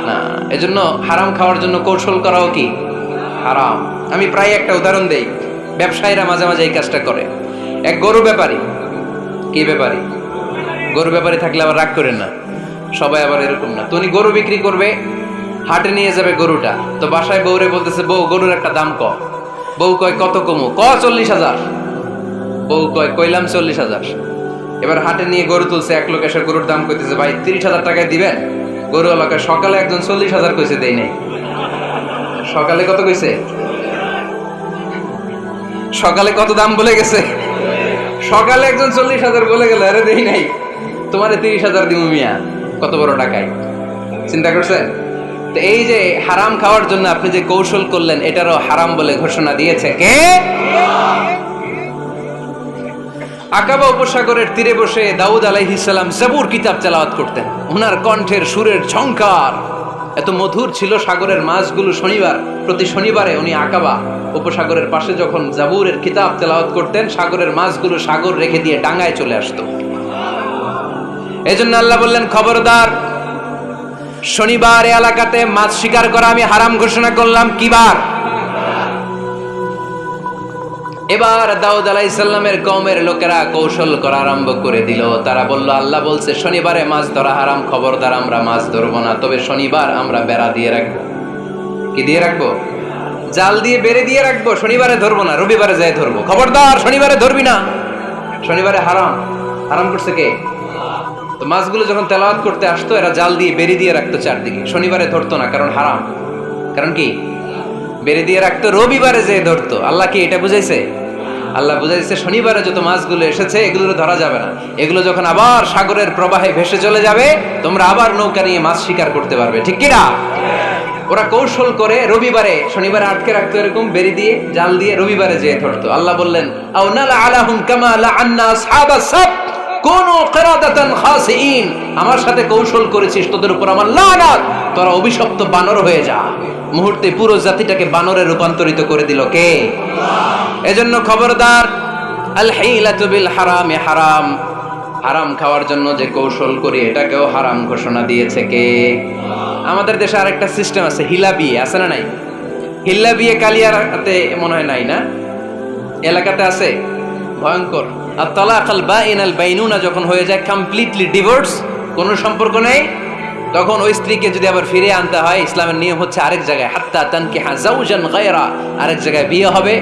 না। এজন্য হারাম খাওয়ার জন্য কৌশল করাও কি হারাম। আমি প্রায় একটা উদাহরণ দেই, ব্যবসায়ীরা মাঝে মাঝে এই কাজটা করে। এক গরু ব্যাপারী, কি ব্যাপারী? গরু ব্যাপারী থাকলে আবার রাগ করেন না, সবাই আবার এরকম না। তো উনি গরু বিক্রি করবে, হাটে নিয়ে যাবে গরুটা, তো বাসায় বউরে বলতেছে, বউ গরুর একটা দাম ক। বউ কয় কত কমু? 40,000। বউ কয় কইলাম 40,000। এবার হাটে নিয়ে গরু তুলছে, এক লোক এসে গরুর দাম কইতেছে, ভাই 30,000 টাকায় দিবেন? গরু এলাকায় সকালে একজন 40,000 কইছে, দেই নাই। সকালে কত কইছে? সকালে কত দাম বলে গেছে? সকালে একজন 40,000 বলে গেল, আরে দেই নাই, তোমারে 30,000 দিমু মিয়া। কত বড় টাকায়, চিন্তা করছেন? তো এই যে হারাম খাওয়ার জন্য আপনি যে কৌশল করলেন, এটারও হারাম বলে ঘোষণা দিয়েছে কে? আকাবা উপসাগরের তীরে বসে দাউদ আলাইহিস সালাম জাবুর কিতাব তেলাওয়াত করতেন। ওনার কণ্ঠের সুরের ঝংকার এত মধুর ছিল, সাগরের মাছগুলো প্রতি শনিবারে উনি আকাবা উপসাগরের পাশে যখন জাবুরের কিতাব তেলাওয়াত করতেন, সাগরের মাছগুলো সাগর রেখে দিয়ে ডাঙায় চলে আসতো। এজন্য আল্লাহ বললেন, খবরদার, শনিবার এলাকাতে মাছ শিকার করা আমি হারাম ঘোষণা করলাম। কি বার? এবার দাউদ আলাইহিস সালামের কওমের লোকেরা কৌশল করা আরম্ভ করে দিল। তারা বলল, আল্লাহ বলছে শনিবারে মাছ ধরা হারাম, খবরদার আমরা মাছ ধরবো না, তবে শনিবার আমরা বেড়া দিয়ে রাখবো। কি দিয়ে রাখবো? জাল দিয়ে বেড়ে দিয়ে রাখবো। শনিবারে ধরবো না, রবিবারে যাই ধরবো। খবরদার শনিবারে ধরবি না, শনিবারে হারাম। হারাম করছে কে? তো মাছগুলো যখন তেলাওয়াত করতে আসতো, এরা জাল দিয়ে বেড়ে দিয়ে রাখতো চারদিকে, শনিবারে ধরতো না, কারণ হারাম। কারণ কি? বেড়ে দিয়ে রাখতো, রবিবারে যে ধরতো। আল্লাহ কি এটা বুঝাইছে? আল্লাহ বুঝাইছে শনিবারে যত মাছগুলো এসেছে এগুলো ধরা যাবে না, এগুলো যখন আবার সাগরের প্রবাহে ভেসে চলে যাবে, তোমরা আবার নৌকা নিয়ে মাছ শিকার করতে পারবে। ঠিক কি না? ওরা কৌশল করে রবিবারে, শনিবারে আটকে রাখতো এরকম বেড়ে দিয়ে, জাল দিয়ে, রবিবারে যেয়ে ধরতো। আল্লাহ বললেন, আও নালা আলাহুম কামা লাআন্না আসহাবাস সাবত কুনু কিরাদাতান খাসিইন। আমার সাথে কৌশল করেছিস, তোদের উপর আমার লানাত, তোরা অভিশপ্ত বানর হয়ে যা। মুহূর্তে পুরো জাতিটাকে বানরে রূপান্তরিত করে দিল কে? এজন্য খবরদার, আল হিলাতু বিল হারামি হারাম। হারাম খাওয়ার জন্য যে কৌশল করি, এটাকেও হারাম ঘোষণা দিয়েছে কে? আমাদের দেশে আরেকটা সিস্টেম আছে, হিলা বিয়ে আছে না নাই? হিল্লা বিয়ে কালিয়ারাতে মনে হয় নাই না? এলাকাতে আছে, ভয়ঙ্কর। আর তালাক আল বাইন আল বাইনুনা যখন হয়ে যায় কমপ্লিটলি ডিভোর্স, কোনো সম্পর্ক নেই, তখন ওই স্ত্রীকে যদি আবার ফিরে আনতে হয়, ইসলামের নিয়ম হচ্ছে আরেক জায়গায়, হাত্তা তানকিহা যাওজান গায়রা, আরেক জায়গায় বিয়ে হবে,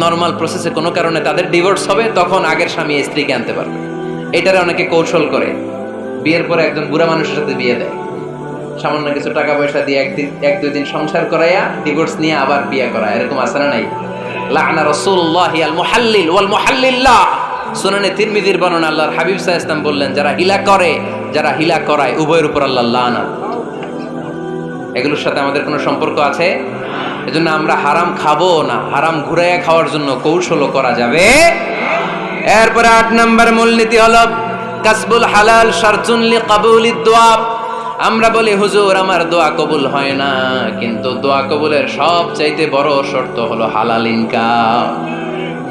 নরমাল প্রসেসে কোনো কারণে তাদের ডিভোর্স হবে, তখন আগের স্বামী স্ত্রীকে আনতে পারবে। এটারে অনেকে কৌশল করে, বিয়ের পরে একজন বুড়া মানুষের সাথে বিয়ে দেয়, সামান্য কিছু টাকা পয়সা দিয়ে এক দুই দিন সংসার করাইয়া ডিভোর্স নিয়ে আবার বিয়ে করা, এরকম আছে না নাই? লাআনা রাসূলুল্লাহি আল মুহাল্লিল ওয়াল মুহাল্লিল্লাহ। সুনানে তিরমিজির বর্ণনা, আল্লাহর হাবিব সাল্লাল্লাহু আলাইহি ওয়াসাল্লাম বললেন, যারা হিলা করে, যারা হিলা করায়, উভয়ের উপর আল্লাহর লানাত। এগুলোর সাথে আমাদের কোনো সম্পর্ক আছে? এজন্য আমরা হারাম খাবো না, হারাম ঘুরাইয়া খাওয়ার জন্য কৌশলও করা যাবে। এরপরে ৮ নম্বর মূলনীতি হলো কাসবুল হালাল শারতুন লিকাবুলিদ দোয়া। আমরা বলি হুজুর আমার দোয়া কবুল হয় না, কিন্তু দোয়া কবুলের সবচাইতে বড় শর্ত হলো হালাল ইনকাম,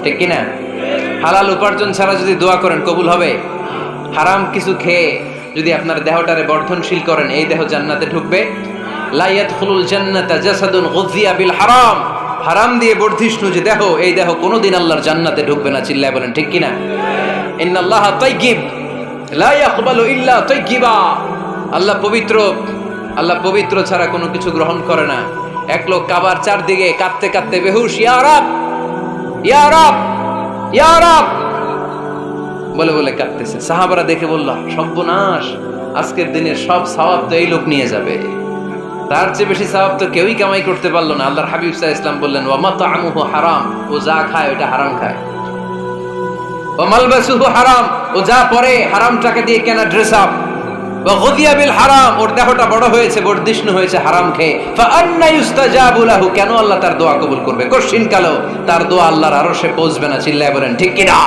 ঠিক কি না? হালাল উপার্জন ছাড়া যদি দোয়া করেন কবুল হবে? হারাম কিছু খেয়ে যদি আপনার দেহটারে বর্ধনশীল করেন, এই দেহ জান্নাতে ঢুকবে? লা ইয়াদখুলুল জান্নাতা জাসাদুন গুযিয়া বিল হারাম। হারাম দিয়ে বর্ধিষ্ণু যে দেহ, এই দেহ কোনোদিন আল্লাহর জান্নাতে ঢুকবে না। চিল্লায় বলেন ঠিক কি না? ইন্নাল্লাহা তাইয়্যিব লা ইয়াকবালু ইল্লা তাইয়্যিবা। আল্লাহ পবিত্র, আল্লাহ পবিত্র ছাড়া কোনো কিছু গ্রহণ করে না। এক লোক কাবার চারদিকে কাঁদতে কাঁদতে বেহুশ, ইয়া রাব ইয়া রাব ইয়া রাব বলে বলে কাঁদতেছে। সাহাবারা দেখে বলল, সর্বনাশ, আজকের দিনের সব সওয়াব তো এই লোক নিয়ে যাবে, তার চেয়ে বেশি সওয়াব তো কেউই কামাই করতে পারলো না। আল্লাহর হাবিব সাল্লাল্লাহু আলাইহি ওয়াসাল্লাম বললেন, ওয়া মাতআমুহু হারাম, ও যা খায় ওটা হারাম খায়। ওয়া মালবাসুহু হারাম, ও যা পরে হারাম টাকা দিয়ে কেনা ড্রেস আপ। ওয়া গুযিয়া বিল হারাম, ওর দেহটা বড় হয়েছে, বর্ধিষ্ণু হয়েছে হারাম খেয়ে। ফা আন্না ইউস্তাজাবু লাহু, কেন আল্লাহ তার দোয়া কবুল করবে? কঠিন কালো তার দোয়া আল্লাহর আরশে পৌঁছবে না। চিল্লায় বলেন ঠিক কি না?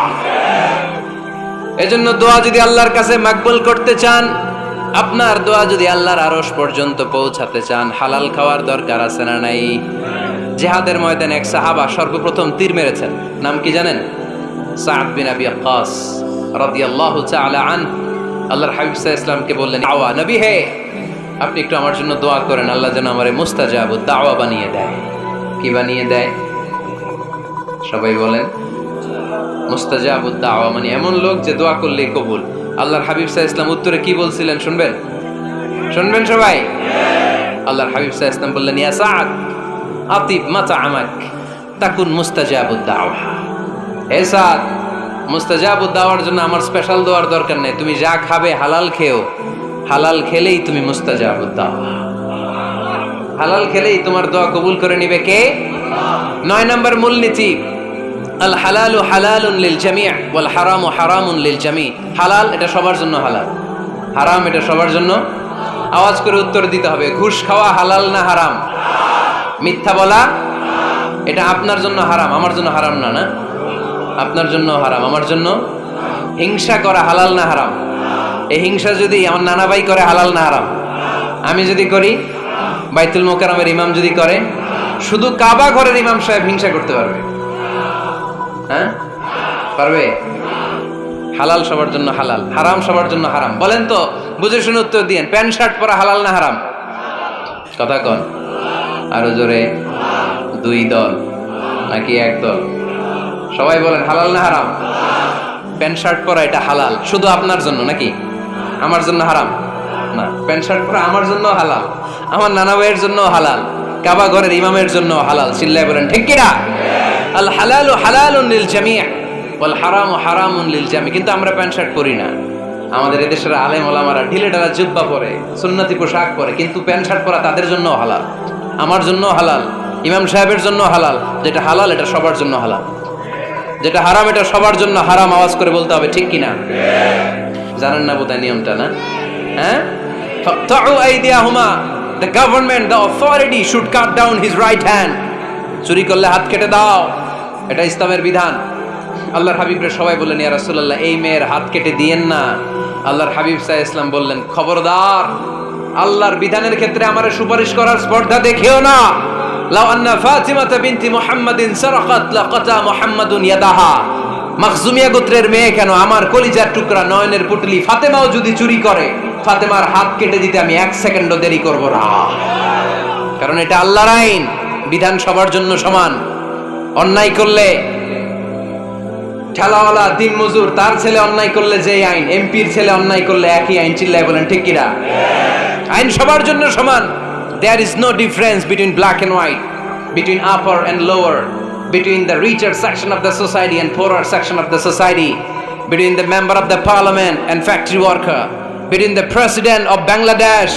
এজন্য দোয়া যদি আল্লাহর কাছে মাকবুল করতে চান, আপনার দোয়া যদি আল্লাহর আরশ পর্যন্ত পৌঁছাতে চান, হালাল খাওয়ার দরকার আছে না নাই? জিহাদের ময়দানে এক সাহাবা সর্বপ্রথম তীর মেরেছেন, নাম কি জানেন? সাদ বিন আবি ওয়াক্কাস রাদিয়াল্লাহু তাআলা আন। আল্লাহর হাবিব সাল্লাল্লাহু আলাইহি ওয়াসাল্লামকে বললেন, আওয়া নবী হে, আপনি একটু আমার জন্য দোয়া করেন, আল্লাহ যেন আমারে মুস্তাজাবুদ দাওয়া বানিয়ে দেয়। কি বানিয়ে দেয়? সবাই বলেন মুস্তাজাবুদ দাওয়া, মানে এমন লোক যে দোয়া করলেই কবুল। আল্লাহর হাবিব সাল্লাল্লাহু আলাইহি ওয়াসাল্লাম উত্তরে কি বলছিলেন শুনবেন? শুনবেন সবাই? আল্লাহর হাবিব সাল্লাল্লাহু আলাইহি ওয়াসাল্লাম বললেন, ইয়া সাদ আতিব মাতআমাক তাকুন মুস্তাজাবুদ দাওয়া। হে সাদ, মুস্তাজাবুদ দাওয়ার জন্য আমার স্পেশাল দোয়ার দরকার নেই, তুমি যা খাবে হালাল খেও, হালাল খেলেই তুমি মুস্তাজাবুদ দাওয়া। হালাল খেলেই তোমার দোয়া কবুল করে নিবে কে? ৯ নম্বর মূলনীতি, আল হালালু হালালুন লিল জামি' ওয়াল হারামু হারামুন লিল জামি'। হালাল এটা সবার জন্য হালাল, হারাম এটা সবার জন্য। আওয়াজ করে উত্তর দিতে হবে। ঘুষ খাওয়া হালাল না হারাম? মিথ্যা বলা এটা আপনার জন্য হারাম, আমার জন্য হারাম না? না, আপনার জন্য হারাম, আমার জন্য। হিংসা করা হালাল না হারাম? এই হিংসা যদি আমার নানা ভাই করে হালাল না হারাম? আমি যদি করি, বাইতুল মোকাররমের ইমাম যদি করে, শুধু কাবা ঘরের ইমাম সাহেব হিংসা করতে পারবে? হ্যাঁ পারবে? হালাল সবার জন্য হালাল, হারাম সবার জন্য হারাম। বলেন তো, বুঝে শুনে উত্তর দিয়েন, প্যান্ট শার্ট পরা হালাল না হারাম? কথা কন আরো জোরে। 2 দল নাকি 1 দল? সবাই বলেন হালাল না হারাম? প্যান্ট শার্ট পরা এটা হালাল শুধু আপনার জন্য, নাকি আমার জন্য হারাম? না, প্যান্ট শার্ট পরা আমার জন্য হালাল, আমার নানা ভাইয়ের জন্য হালাল, কাবা ঘরের ইমামের জন্য হালাল। চিল্লায় বলেন ঠিক কি না? আল হালালু হালালুন লিল জামি' ওয়াল হারামু হারামুন লিল জামি'। কিন্তু আমরা প্যান্ট শার্ট পরি না। আমাদের এদেশের আলেম ওলামারা ঢিলে ঢালা জুব্বা পরে, সুন্নতি পোশাক পরে, কিন্তু প্যান্ট শার্ট পরা তাদের জন্য হালাল, আমার জন্য হালাল, ইমাম সাহেবের জন্য হালাল। যেটা হালাল এটা সবার জন্য হালাল, যেটা হারাম এটা সবার জন্য হারাম। আওয়াজ করে বলতে হবে ঠিক কিনা? জানেন না বোধহয় নিয়মটা, না? হ্যাঁ, ফাকতাউ আইদিয়াহুমা, the government, the authority should cut down his right hand. চুরি করলে হাত কেটে দাও, এটা ইসলামের বিধান। আল্লাহর হাবিবরা সবাই বললেন, ইয়া রাসূলুল্লাহ, এই মেয়ের হাত কেটে দিয়েন না। আল্লাহর হাবিব সাল্লাল্লাহু আলাইহি ওয়াসাল্লাম বললেন, খবরদার, আল্লাহর বিধানের ক্ষেত্রে আমারে সুপারিশ করার স্পর্ধা দেখিও না। লাউ আন্না ফাতিমাতা বিনতি মুহাম্মাদিন সারাকাত লাকাতা মুহাম্মাদুন ইয়াদাহা। মাখজুমিয়া গোত্রের মেয়ে কেন, আমার কলিজার টুকরা নয়নের পুটলি ফাতেমাও যদি চুরি করে, ফাতেমার হাত কেটে দিতে আমি 1 সেকেন্ডও দেরি করব না। কারণ এটা আল্লাহর আইন, বিধান সবার জন্য সমান। অন্যায় করলে ঠেলাওয়ালা দিন মজুর তার ছেলে অন্যায় করলে যে আইন, এমপির ছেলে অন্যায় করলে একই আইন। চিল্লায় বলেন ঠিক কিনা? আইন সবার জন্য সমান। There is no difference between black and white, between upper and lower, between the richer section of the society and poorer section of the society, between the member of the parliament and factory worker, between the president of Bangladesh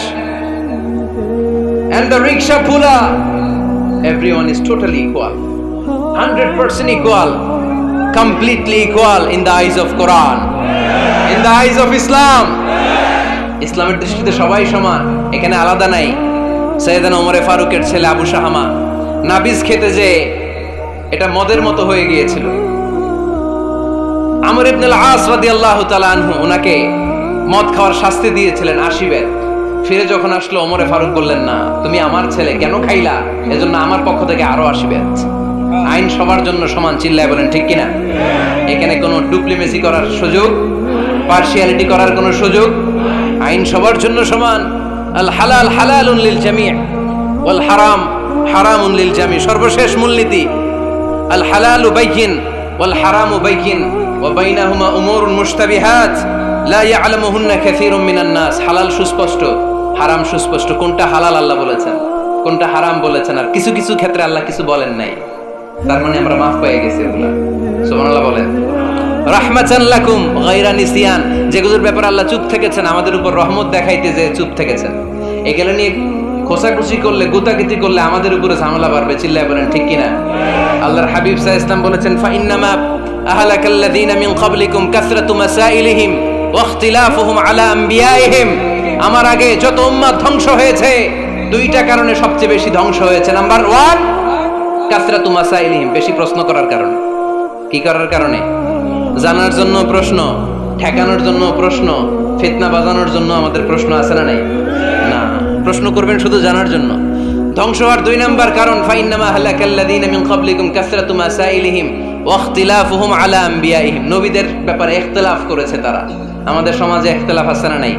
and the rickshaw puller, everyone is totally equal, 100% equal, completely equal in the eyes of Quran, in the eyes of Islam. ইসলামের দৃষ্টিতে সবাই সমান, এখানে আলাদা নাই। সৈয়দনা ওমর ফারুকের ছেলে আবু শাহামা নাবিজ খেতে যে এটা মদের মতো হয়ে গিয়েছিল। আমর ইবনে আল-আস রাদিয়াল্লাহু তাআলা আনহু ওনাকে মদ খাওয়ার শাস্তি দিয়েছিলেন 80 বেত। ফিরে যখন আসলো ওমরে ফারুক বললেন, না তুমি আমার ছেলে কেন খাইলা, এজন্য আমার পক্ষ থেকে আরো 80 বেত। আইন সবার জন্য সমান, চিল্লায় বলেন ঠিক কিনা? এখানে কোনো ডুপ্লিমেসি করার সুযোগ, পার্সিয়ালিটি করার কোনো সুযোগ, আইন সবার জন্য সমান। আল হালাল হালালুন লিল জামি' ওয়াল হারাম হারামুন লিল জামি'। সর্বশেষ মূলনীতি আল হালালু বাইয়িন ওয়াল হারামু বাইয়িন ওয়া বাইনাহুমা উমুরুন মুশতাবিহাত লা ইয়ালামুহুন্না কাসীরুম মিনান নাস। হালাল সুস্পষ্ট, হারাম সুস্পষ্ট। কোনটা হালাল আল্লাহ বলেছেন, কোনটা হারাম বলেছেন, আর কিছু কিছু ক্ষেত্রে আল্লাহ কিছু বলেন নাই, তার মানে আমরা মাফ পেয়ে গেছি ওগুলা। সুবহানাল্লাহ বলেন। রাহমাতান লাকুম গায়রা নিসিয়ান, যেগুলোর ব্যাপারে আল্লাহ চুপ থেকেছেন, আমাদের উপর রহমত দেখাইতে যে চুপ থেকেছেন। এগুলো নিয়ে খোসাখুশি করলে, গুতাগুতি করলে আমাদের উপরে ঝামেলা বাড়বে, চিল্লায় বলেন ঠিক কিনা? আল্লাহর হাবিব সাল্লাল্লাহু আলাইহি ওয়াসাল্লাম বলেছেন, ফাইন্নামা আহলাকাল্লাযীনা মিন ক্বাবলিকুম কাসরাতু মাসাইলিহিম ওয়া ইখতিলাফুহুম আলা আমবিয়াইহিম। আমার আগে যত উম্মাত ধ্বংস হয়েছে, দুইটা কারণে সবচেয়ে বেশি ধ্বংস হয়েছে। নাম্বার 1 কাসরাতু মাসাইলিহিম, বেশি প্রশ্ন করার কারণে। কি করার কারণে? জানার জন্য প্রশ্ন, ঠেকানোর জন্য প্রশ্ন, ফিতনা বাজানোর জন্য আমাদের প্রশ্ন আছে না নাই? না, প্রশ্ন করবেন শুধু জানার জন্য। ধ্বংস হওয়ার 2 নাম্বার কারণ, ফাইন্নামা আহলাকাল্লাযীনা মিন ক্বাবলিকুম কাসরাতু মাসাইলিহিম ওয়া ইখতিলাফুহুম আলা আমবিয়াইহিম। নবীদের ব্যাপারে ইখতিলাফ করেছে তারা। আমাদের সমাজে ইখতিলাফ আছে না নাই?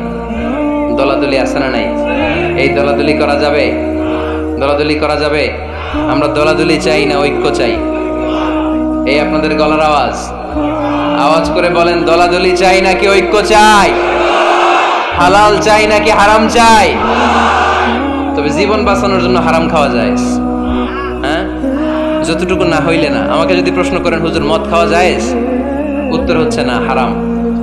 দলাদলি আছে না নাই? এই দলাদলি করা যাবে? দলাদলি করা যাবে? আমরা দলাদলি চাই না, ঐক্য চাই। এই আপনাদের গলার আওয়াজ, আওয়াজ করে বলেন, দলাদলি চাই নাকি ঐক্য চাই? হালাল চাই নাকি হারাম চাই? তবে জীবন বাঁচানোর জন্য হারাম খাওয়া যায়, হ্যাঁ, যতটুকু না হইলে না। আমাকে যদি প্রশ্ন করেন, হুজুর মদ খাওয়া যায়? উত্তর হচ্ছে না, হারাম।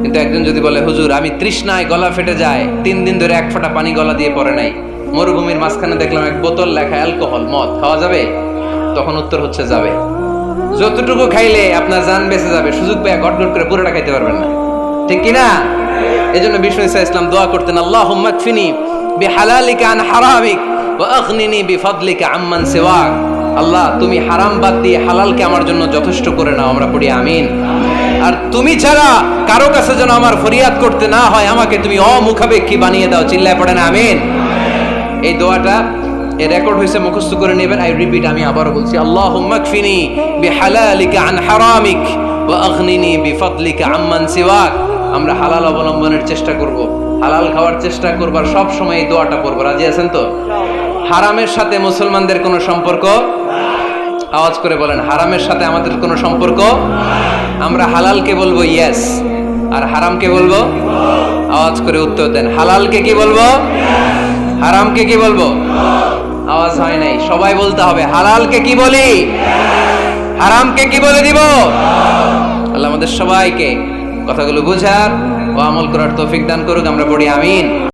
কিন্তু একজন যদি বলে, হুজুর আমি তৃষ্ণায় গলা ফেটে যায়, 3 দিন ধরে 1 ফোঁটা পানি গলা দিয়ে পড়ে নাই, মরুভূমির মাঝখানে দেখলাম 1 বোতল লেখা অ্যালকোহল, মদ খাওয়া যাবে? তখন উত্তর হচ্ছে যাবে। যতটুকু খাইলে আপনার জান বেঁচে যাবে, সুযোগ পেয়ে গটগট করে পুরোটা খাইতে পারবেন না, ঠিক কিনা? এজন্য বিষ্ণু ঈসা ইসলাম দোয়া করতেন, আল্লাহুম্মা কফিনি বিহালালিকা আন হারামিক ওয়া আগনিনি বিফাদলিকা আম্মান সিওয়াক। আল্লাহ তুমি হারাম বাদ দিয়ে হালালকে আমার জন্য যথেষ্ট করে নাও। আমরা পড়ি আমিন। আর তুমি ছাড়া কারো কাছে যেন আমার ফরিয়াদ করতে না হয়, আমাকে তুমি অমুখাপেক্ষী বানিয়ে দাও, চিল্লায় পড়েন আমিন। এই দোয়াটা এ রেকর্ড হয়েছে, মুখস্থ করে নেবেন। আই রিপিট, আমি আবারও বলছি, আল্লাহুম্মা কফিনি বিহালালিকা আন হারামিক ওয়া আগনিনি বিফাদলিকা আম্মান সিওয়াক। আমরা হালাল অবলম্বনের চেষ্টা করব, হালাল খাওয়ার চেষ্টা করব, আর সব সময় এই দোয়াটা পড়ব। রাজি আছেন তো? হারামের সাথে মুসলমানদের কোনো সম্পর্ক? আওয়াজ করে বলেন, হারামের সাথে আমাদের কোনো সম্পর্ক? আমরা হালালকে বলবো ইয়েস, আর হারামকে বলবো? আওয়াজ করে উত্তর দেন, হালালকে কি বলবো, হারামকে কি বলবো? আওয়াজ হয় নাই, সবাই বলতে হবে, হালালকে কি বলি, হারামকে কি বলে দিব? আল্লাহ আমাদের সবাইকে কথাগুলো বুঝার ও আমল করার তৌফিক দান করুক। আমরা পড়ি আমিন।